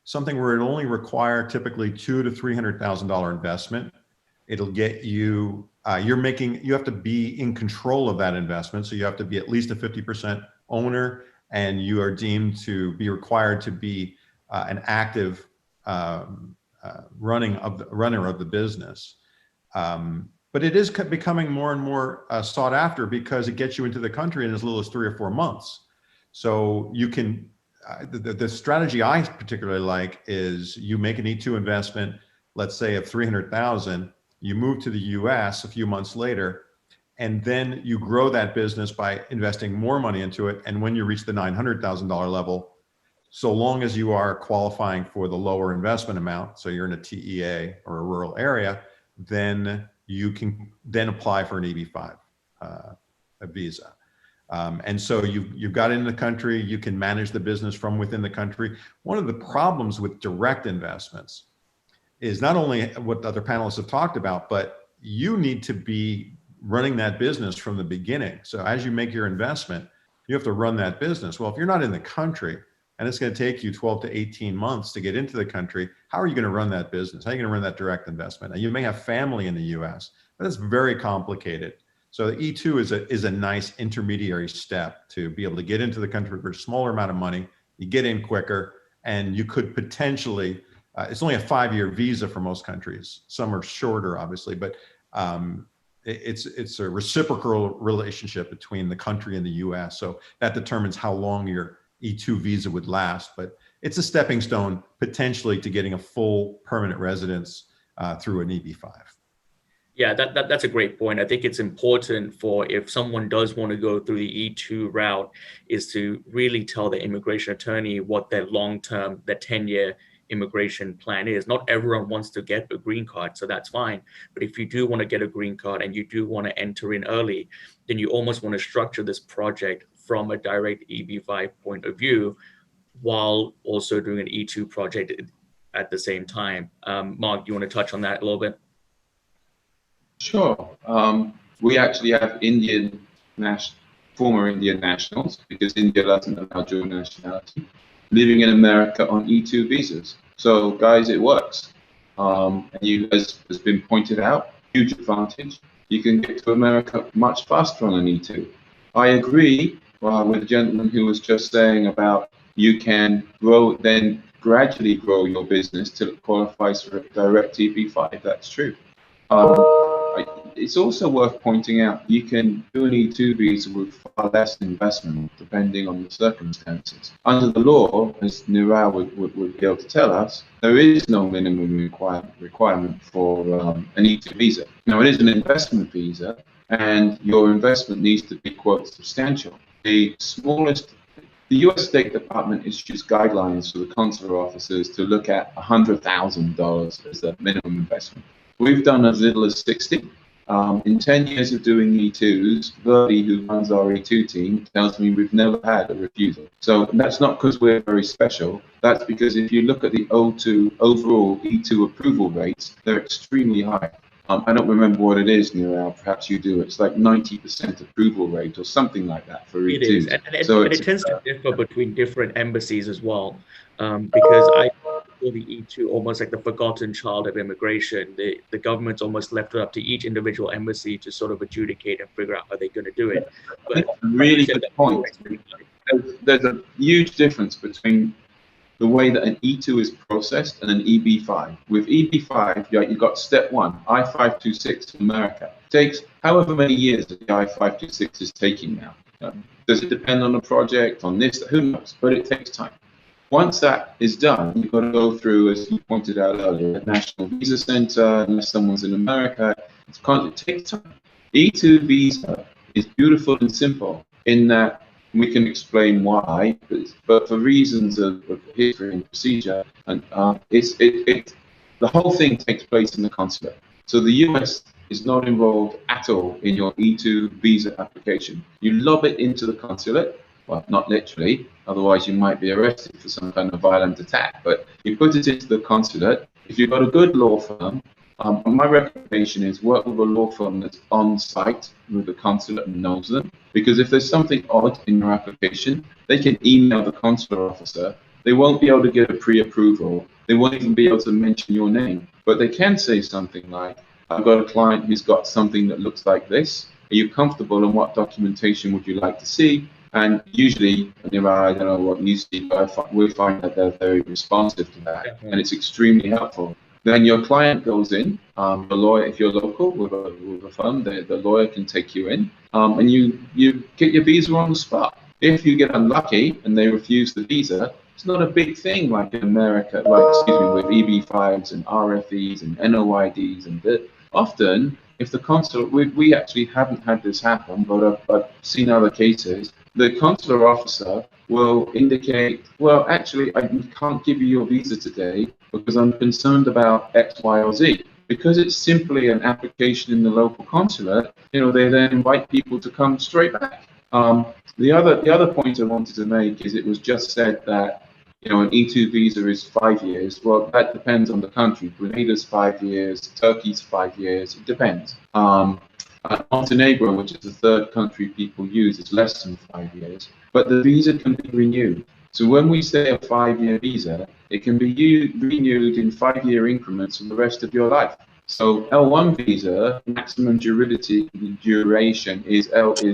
something where it only require typically $200,000 to $300,000 investment. It'll get you, you have to be in control of that investment. So you have to be at least a 50% owner, and you are deemed to be required to be an active runner of the business. But it is becoming more and more sought after because it gets you into the country in as little as 3 or 4 months. So you can, the strategy I particularly like is you make an E2 investment, let's say of 300,000, you move to the US a few months later, and then you grow that business by investing more money into it. And when you reach the $900,000 level, so long as you are qualifying for the lower investment amount, so you're in a TEA or a rural area, then you can then apply for an EB5 a visa. And so you've got into the country, you can manage the business from within the country. One of the problems with direct investments is not only what other panelists have talked about, but you need to be running that business from the beginning. So as you make your investment, you have to run that business. Well, if you're not in the country and it's going to take you 12 to 18 months to get into the country, how are you going to run that business? How are you going to run that direct investment? Now, you may have family in the US, but it's very complicated. So the E2 is a nice intermediary step to be able to get into the country for a smaller amount of money. You get in quicker, and you could potentially, it's only a 5-year visa for most countries. Some are shorter, obviously, but it's a reciprocal relationship between the country and the US. So that determines how long your E2 visa would last, but it's a stepping stone potentially to getting a full permanent residence through an EB5.
Yeah, that's a great point. I think it's important for, if someone does want to go through the E2 route, is to really tell the immigration attorney what their long-term, their 10-year immigration plan is. Not everyone wants to get a green card, so that's fine. But if you do want to get a green card and you do want to enter in early, then you almost want to structure this project from a direct EB5 point of view, while also doing an E2 project at the same time. Mark, do you want to touch on that a little bit?
Sure. We actually have former Indian nationals, because India doesn't allow dual nationality, living in America on E2 visas. So, guys, it works. And you, as has been pointed out, huge advantage. You can get to America much faster on an E2. I agree with the gentleman who was just saying about you can grow, then gradually grow your business till it qualifies for a direct EB5. That's true. It's also worth pointing out you can do an E2 visa with far less investment depending on the circumstances. Under the law, as Niraj would be able to tell us, there is no minimum requirement for an E2 visa. Now, it is an investment visa, and your investment needs to be, quote, substantial. The US State Department issues guidelines for the consular officers to look at $100,000 as the minimum investment. We've done as little as 60. In 10 years of doing E2s, Verdi, who runs our E2 team, tells me we've never had a refusal. So that's not because we're very special. That's because if you look at the overall E2 approval rates, they're extremely high. I don't remember what it is, Niraj, perhaps you do. It's like 90% approval rate or something like that for E2s.
It is, and it tends to differ between different embassies as well, because I call the E2 almost like the forgotten child of immigration. The government's almost left it up to each individual embassy to sort of adjudicate and figure out how they're going to do it. But
really good point. There's a huge difference between the way that an E2 is processed and an EB5. With EB5, you've got step one, I-526 in America. It takes however many years that the I-526 is taking now. Does it depend on the project, on this? Who knows? But it takes time. Once that is done, you've got to go through, as you pointed out earlier, a national visa center, unless someone's in America. It takes time. E2 visa is beautiful and simple in that we can explain why, but for reasons of history and procedure, and the whole thing takes place in the consulate. So the US is not involved at all in your E2 visa application. You lob it into the consulate. Well, not literally, otherwise you might be arrested for some kind of violent attack, but you put it into the consulate. If you've got a good law firm, my recommendation is work with a law firm that's on site with the consulate and knows them, because if there's something odd in your application, they can email the consular officer. They won't be able to get a pre-approval. They won't even be able to mention your name, but they can say something like, I've got a client who's got something that looks like this. Are you comfortable, and what documentation would you like to see? And usually, I don't know what you see, but we find that they're very responsive to that, and it's extremely helpful. Then your client goes in, the lawyer, if you're local with a firm, the lawyer can take you in, and you get your visa on the spot. If you get unlucky and they refuse the visa, it's not a big thing like in America, with EB5s and RFEs and NOIDs, and often, if the consulate, we actually haven't had this happen, but I've seen other cases, the consular officer will indicate, well, actually, I can't give you your visa today because I'm concerned about X, Y, or Z. Because it's simply an application in the local consulate, they then invite people to come straight back. The other point I wanted to make is it was just said that an E2 visa is 5 years. Well, that depends on the country. Grenada's 5 years, Turkey's 5 years. It depends. Montenegro, which is the third country people use, is less than 5 years. But the visa can be renewed. So when we say a 5-year visa, it can be renewed in 5-year increments for the rest of your life. So L1 visa, maximum duration is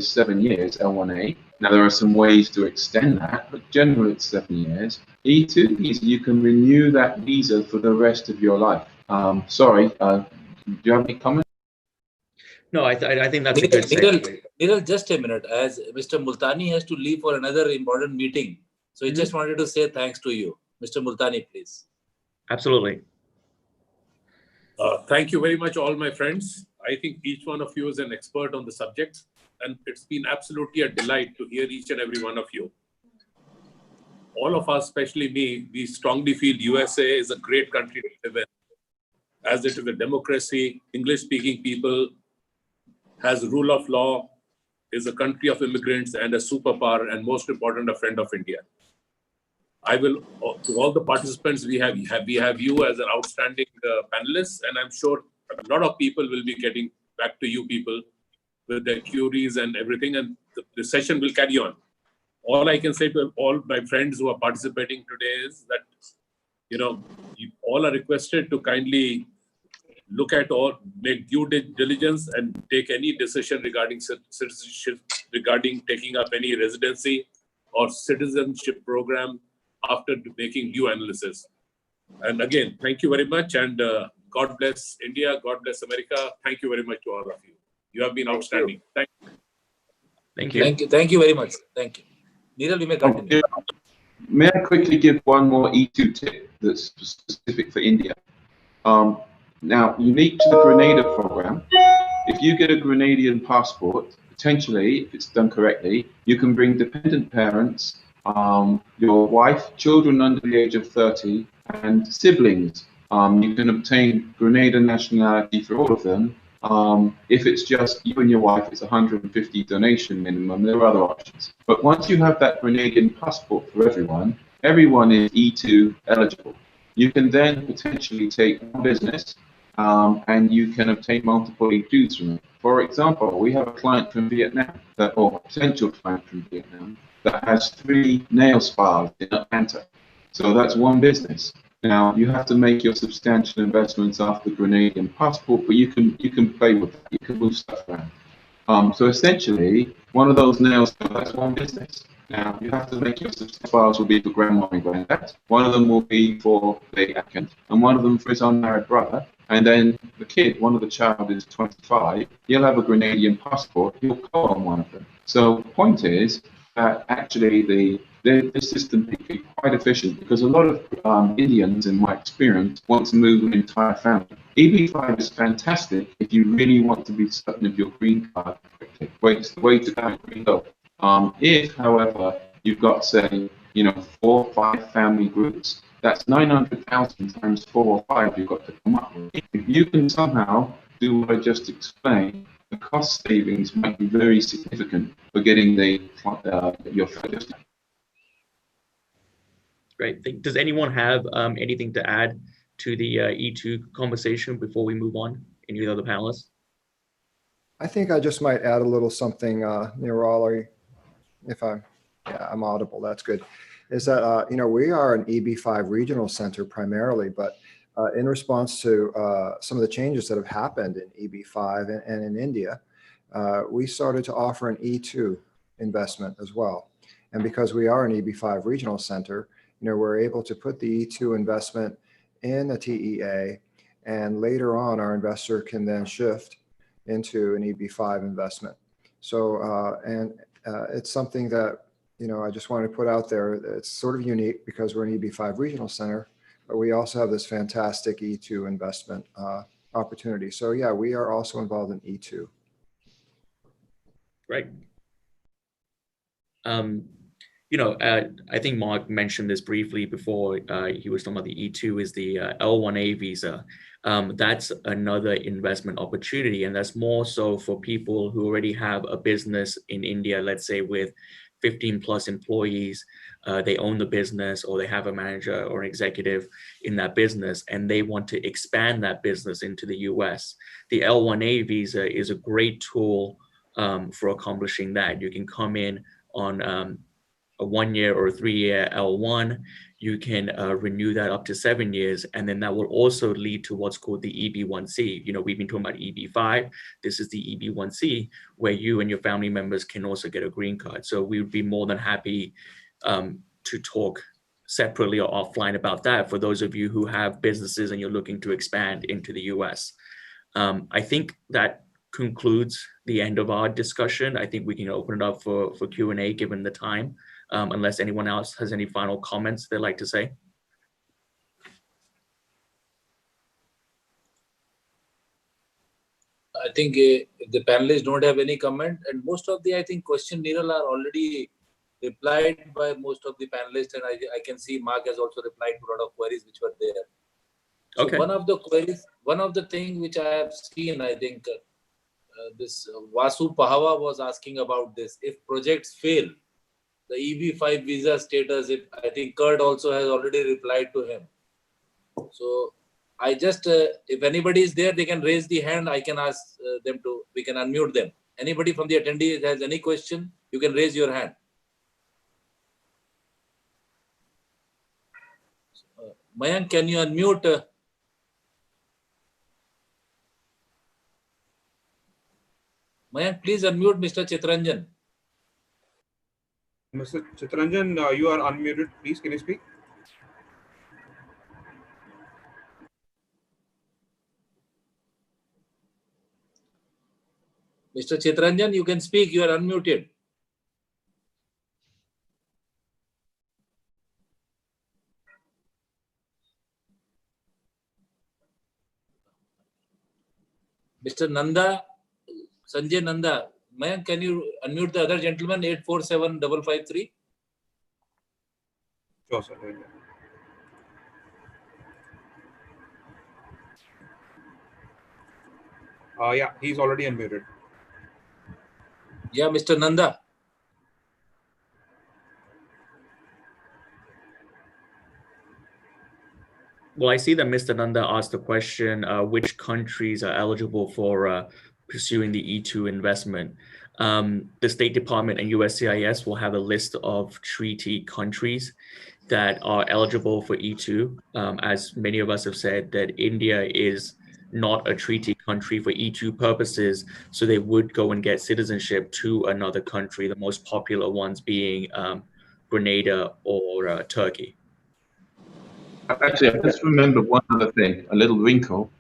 7 years, L1A. Now there are some ways to extend that, but generally it's 7 years. E2 visa, you can renew that visa for the rest of your life. Sorry, do you have any comments?
No, I think that's a good segue.
Niral, just a minute, as Mr. Multani has to leave for another important meeting. So I just wanted to say thanks to you. Mr. Multani, please.
Absolutely.
Thank you very much, all my friends. I think each one of you is an expert on the subject, and it's been absolutely a delight to hear each and every one of you. All of us, especially me, we strongly feel USA is a great country to live in, as it is a democracy, English-speaking people, has rule of law, is a country of immigrants, and a superpower, and most important, a friend of India. I will, to all the participants, we have you as an outstanding panelist, and I'm sure a lot of people will be getting back to you people with their queries and everything, and the session will carry on. All I can say to all my friends who are participating today is that, you all are requested to kindly look at all, make due diligence and take any decision regarding citizenship, regarding taking up any residency or citizenship program after making due analysis. And again, thank you very much, and God bless India, God bless America. Thank you very much to all of you. You have been outstanding. Thank you.
Thank you.
Thank you very much. Thank you. Niral, we may continue.
May I quickly give one more E2 tip that's specific for India? Now, unique to the Grenada program, if you get a Grenadian passport, potentially, if it's done correctly, you can bring dependent parents, your wife, children under the age of 30, and siblings. You can obtain Grenada nationality for all of them. If it's just you and your wife, it's 150 donation minimum. There are other options. But once you have that Grenadian passport for everyone is E2 eligible. You can then potentially take one business and you can obtain multiple E2s from it. For example, we have a client from Vietnam, or a potential client from Vietnam, that has 3 nail spas in Atlanta. So that's one business. Now you have to make your substantial investments after the Grenadian passport, but you can play with that. You can move stuff around. So essentially, one of those nails, that's one business. Now you have to make your files will be for grandma and granddad. One of them will be for the applicant, and one of them for his unmarried brother. And then the kid, one of the child is 25. He'll have a Grenadian passport. He'll call on one of them. So the point is that actually this system can be quite efficient because a lot of Indians, in my experience, want to move an entire family. EB5 is fantastic if you really want to be certain of your green card quickly. It's the way to go, green card. If, however, you've got, say, 4 or 5 family groups, that's 900,000 times 4 or 5 you've got to come up with. If you can somehow do what I just explained, the cost savings might be very significant for getting your first.
Great. Does anyone have anything to add to the E2 conversation before we move on? Any of the other panelists?
I think I just might add a little something, Niral, if I'm audible, that's good. Is that, we are an EB5 regional center primarily, but in response to some of the changes that have happened in EB5 and in India, we started to offer an E2 investment as well. And because we are an EB5 regional center, we're able to put the E2 investment in a TEA, and later on our investor can then shift into an EB5 investment. So, it's something that, I just wanted to put out there. It's sort of unique because we're an EB5 regional center, but we also have this fantastic E2 investment opportunity. So yeah, we are also involved in E2.
Right. I think Mark mentioned this briefly before. He was talking about the E2 is the L1A visa. that's another investment opportunity. And that's more so for people who already have a business in India, let's say with 15 plus employees, they own the business, or they have a manager or an executive in that business, and they want to expand that business into the US. The L1A visa is a great tool for accomplishing that. You can come in on a 1 year or a 3 year L1. You can renew that up to 7 years, and then that will also lead to what's called the EB1C. You know, we've been talking about EB5. This is the EB1C, where you and your family members can also get a green card. So we would be more than happy to talk separately or offline about that for those of you who have businesses and you're looking to expand into the US. I think that concludes the end of our discussion. I think we can open it up for Q&A given the time. Unless anyone else has any final comments they'd like to say.
I think the panelists don't have any comment, and most of the, I think, question, Niral, are already replied by most of the panelists, and I can see Mark has also replied to a lot of queries which were there. So
Okay.
one of the queries, one of the things which I have seen, I think this Vasu Pahava was asking about this. If projects fail, the EB5 visa status, I think Kurt also has already replied to him. So I just, if anybody is there, they can raise the hand. I can ask them to, we can unmute them. Anybody from the attendees has any question, you can raise your hand. Mayank, can you unmute? Mayank, please unmute Mr. Chitranjan.
Mr. Chitranjan, you are unmuted. Please, can you speak?
Mr. Chitranjan, you can speak. You are unmuted. Mr. Nanda, Sanjay Nanda, Mayank, can you unmute the other gentleman, 847-553?
Sure, sir. Yeah, he's already unmuted.
Yeah, Mr. Nanda.
Well, I see that Mr. Nanda asked the question, which countries are eligible for pursuing the E2 investment? The State Department and USCIS will have a list of treaty countries that are eligible for E2. As many of us have said, that India is not a treaty country for E2 purposes, so they would go and get citizenship to another country, the most popular ones being Grenada or Turkey.
Actually, I just remembered one other thing, a little wrinkle.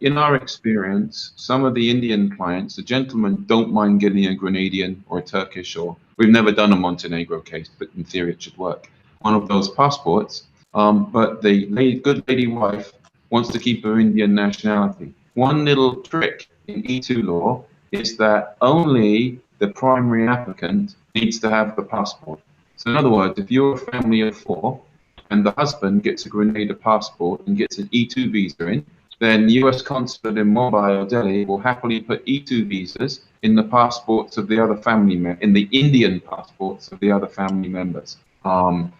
In our experience, some of the Indian clients, the gentlemen don't mind getting a Grenadian or a Turkish, or we've never done a Montenegro case, but in theory it should work, one of those passports. But the good lady wife wants to keep her Indian nationality. One little trick in E2 law is that only the primary applicant needs to have the passport. So in other words, if you're a family of 4 and the husband gets a Grenada passport and gets an E2 visa in, then the US consulate in Mumbai or Delhi will happily put E2 visas in the passports of the other family in the Indian passports of the other family members. You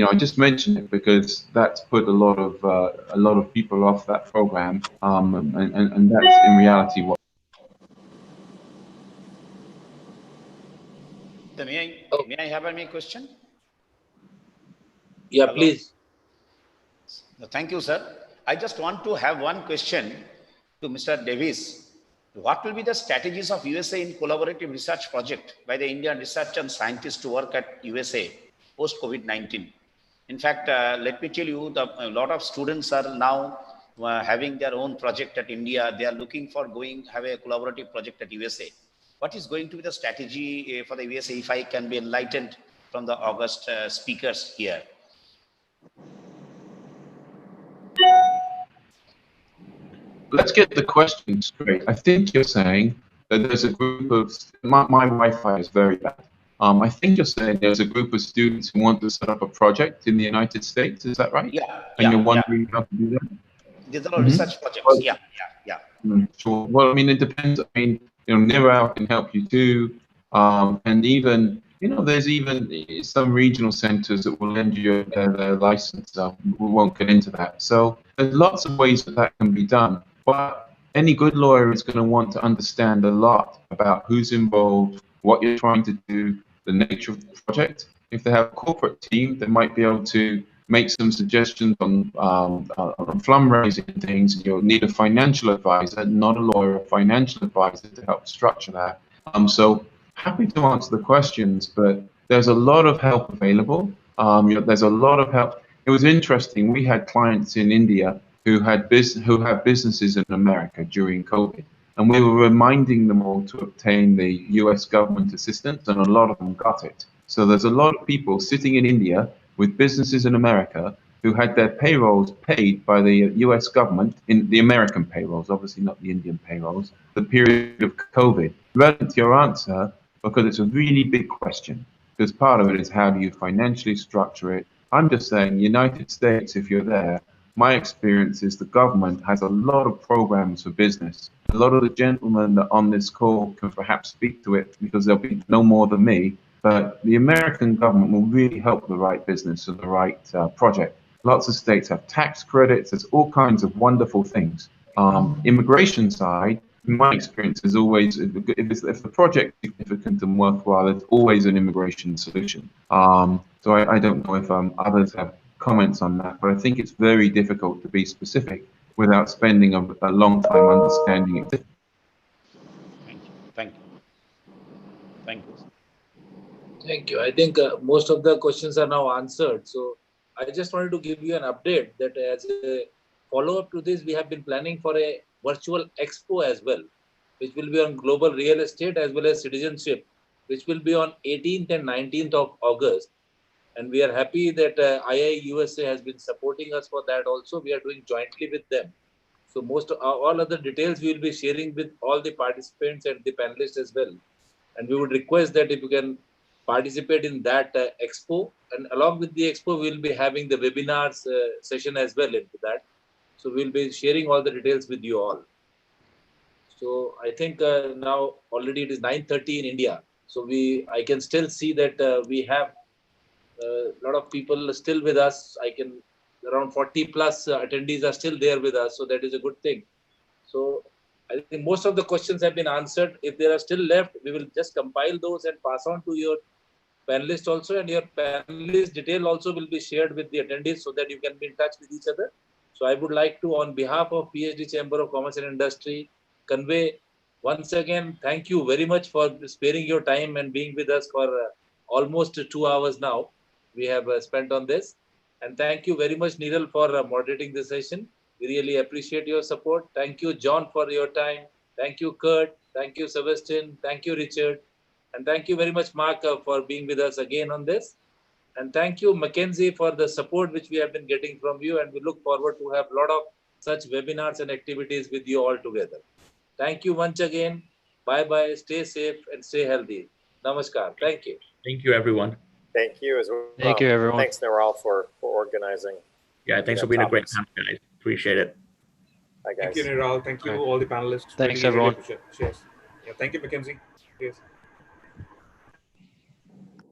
know, I just mentioned it because that's put a lot of people off that program, and that's in reality what.
May I have a question?
Yeah,
Hello.
please.
Thank you, sir. I just want to have one question to Mr. Davis. What will be the strategies of USA in collaborative research project by the Indian research and scientists to work at USA post COVID-19? In fact, let me tell you, a lot of students are now having their own project at India. They are looking for have a collaborative project at USA. What is going to be the strategy for the USA, if I can be enlightened from the August speakers here?
Let's get the question straight. I think you're saying that there's a group of, my Wi-Fi is very bad. I think you're saying there's a group of students who want to set up a project in the United States, is that right?
Yeah.
And you're wondering how to do that?
These are all research projects. Yeah, yeah, yeah.
Sure. Well, I mean, it depends. I mean, Neural can help you too. And even, there's even some regional centers that will lend you their license. We won't get into that. So there's lots of ways that can be done. But any good lawyer is going to want to understand a lot about who's involved, what you're trying to do, the nature of the project. If they have a corporate team, they might be able to make some suggestions on fundraising things. You'll need a financial advisor, not a lawyer, a financial advisor to help structure that. So happy to answer the questions, but there's a lot of help available. There's a lot of help. It was interesting. We had clients in India who had businesses in America during COVID, and we were reminding them all to obtain the US government assistance, and a lot of them got it. So there's a lot of people sitting in India with businesses in America who had their payrolls paid by the US government, in the American payrolls, obviously not the Indian payrolls, the period of COVID. Relevant to your answer, because it's a really big question, because part of it is how do you financially structure it. I'm just saying, United States, if you're there, my experience is the government has a lot of programs for business. A lot of the gentlemen that on this call can perhaps speak to it because they'll be no more than me. But the American government will really help the right business and the right project. Lots of states have tax credits. There's all kinds of wonderful things. Immigration side, in my experience, is always, if the project is significant and worthwhile, there's always an immigration solution. So I don't know if others have comments on that, but I think it's very difficult to be specific without spending a long time understanding it.
Thank you. Thank you.
Thank you. I think most of the questions are now answered. So I just wanted to give you an update that as a follow-up to this, we have been planning for a virtual expo as well, which will be on global real estate as well as citizenship, which will be on 18th and 19th of August. And we are happy that II USA has been supporting us for that also. We are doing jointly with them. So all other details we will be sharing with all the participants and the panelists as well. And we would request that if you can participate in that expo, and along with the expo, we will be having the webinars session as well into that. So we'll be sharing all the details with you all. So I think now already it is 9:30 in India. So I can still see that we have a lot of people still with us. Around 40 plus attendees are still there with us. So that is a good thing. So I think most of the questions have been answered. If there are still left, we will just compile those and pass on to your panelists also, and your panelist detail also will be shared with the attendees so that you can be in touch with each other. So I would like to, on behalf of PhD Chamber of Commerce and Industry, convey once again, thank you very much for sparing your time and being with us for almost 2 hours now. We have spent on this. And thank you very much, Neeral, for moderating this session. We really appreciate your support. Thank you, John, for your time. Thank you, Kurt. Thank you, Sebastian. Thank you, Richard. And thank you very much, Mark, for being with us again on this. And thank you, Mackenzie, for the support which we have been getting from you. And we look forward to have a lot of such webinars and activities with you all together. Thank you once again. Bye-bye. Stay safe and stay healthy. Namaskar. Thank you.
Thank you, everyone.
Thank you as well.
Thank you, everyone.
Thanks, Neural, for organizing.
Yeah, thanks for being a great panel, guys. Appreciate it.
Bye, guys.
Thank you, Neural. Thank you, all the panelists.
Thanks,
Really
everyone.
appreciate it. Cheers. Yeah, thank you, Mackenzie. Cheers.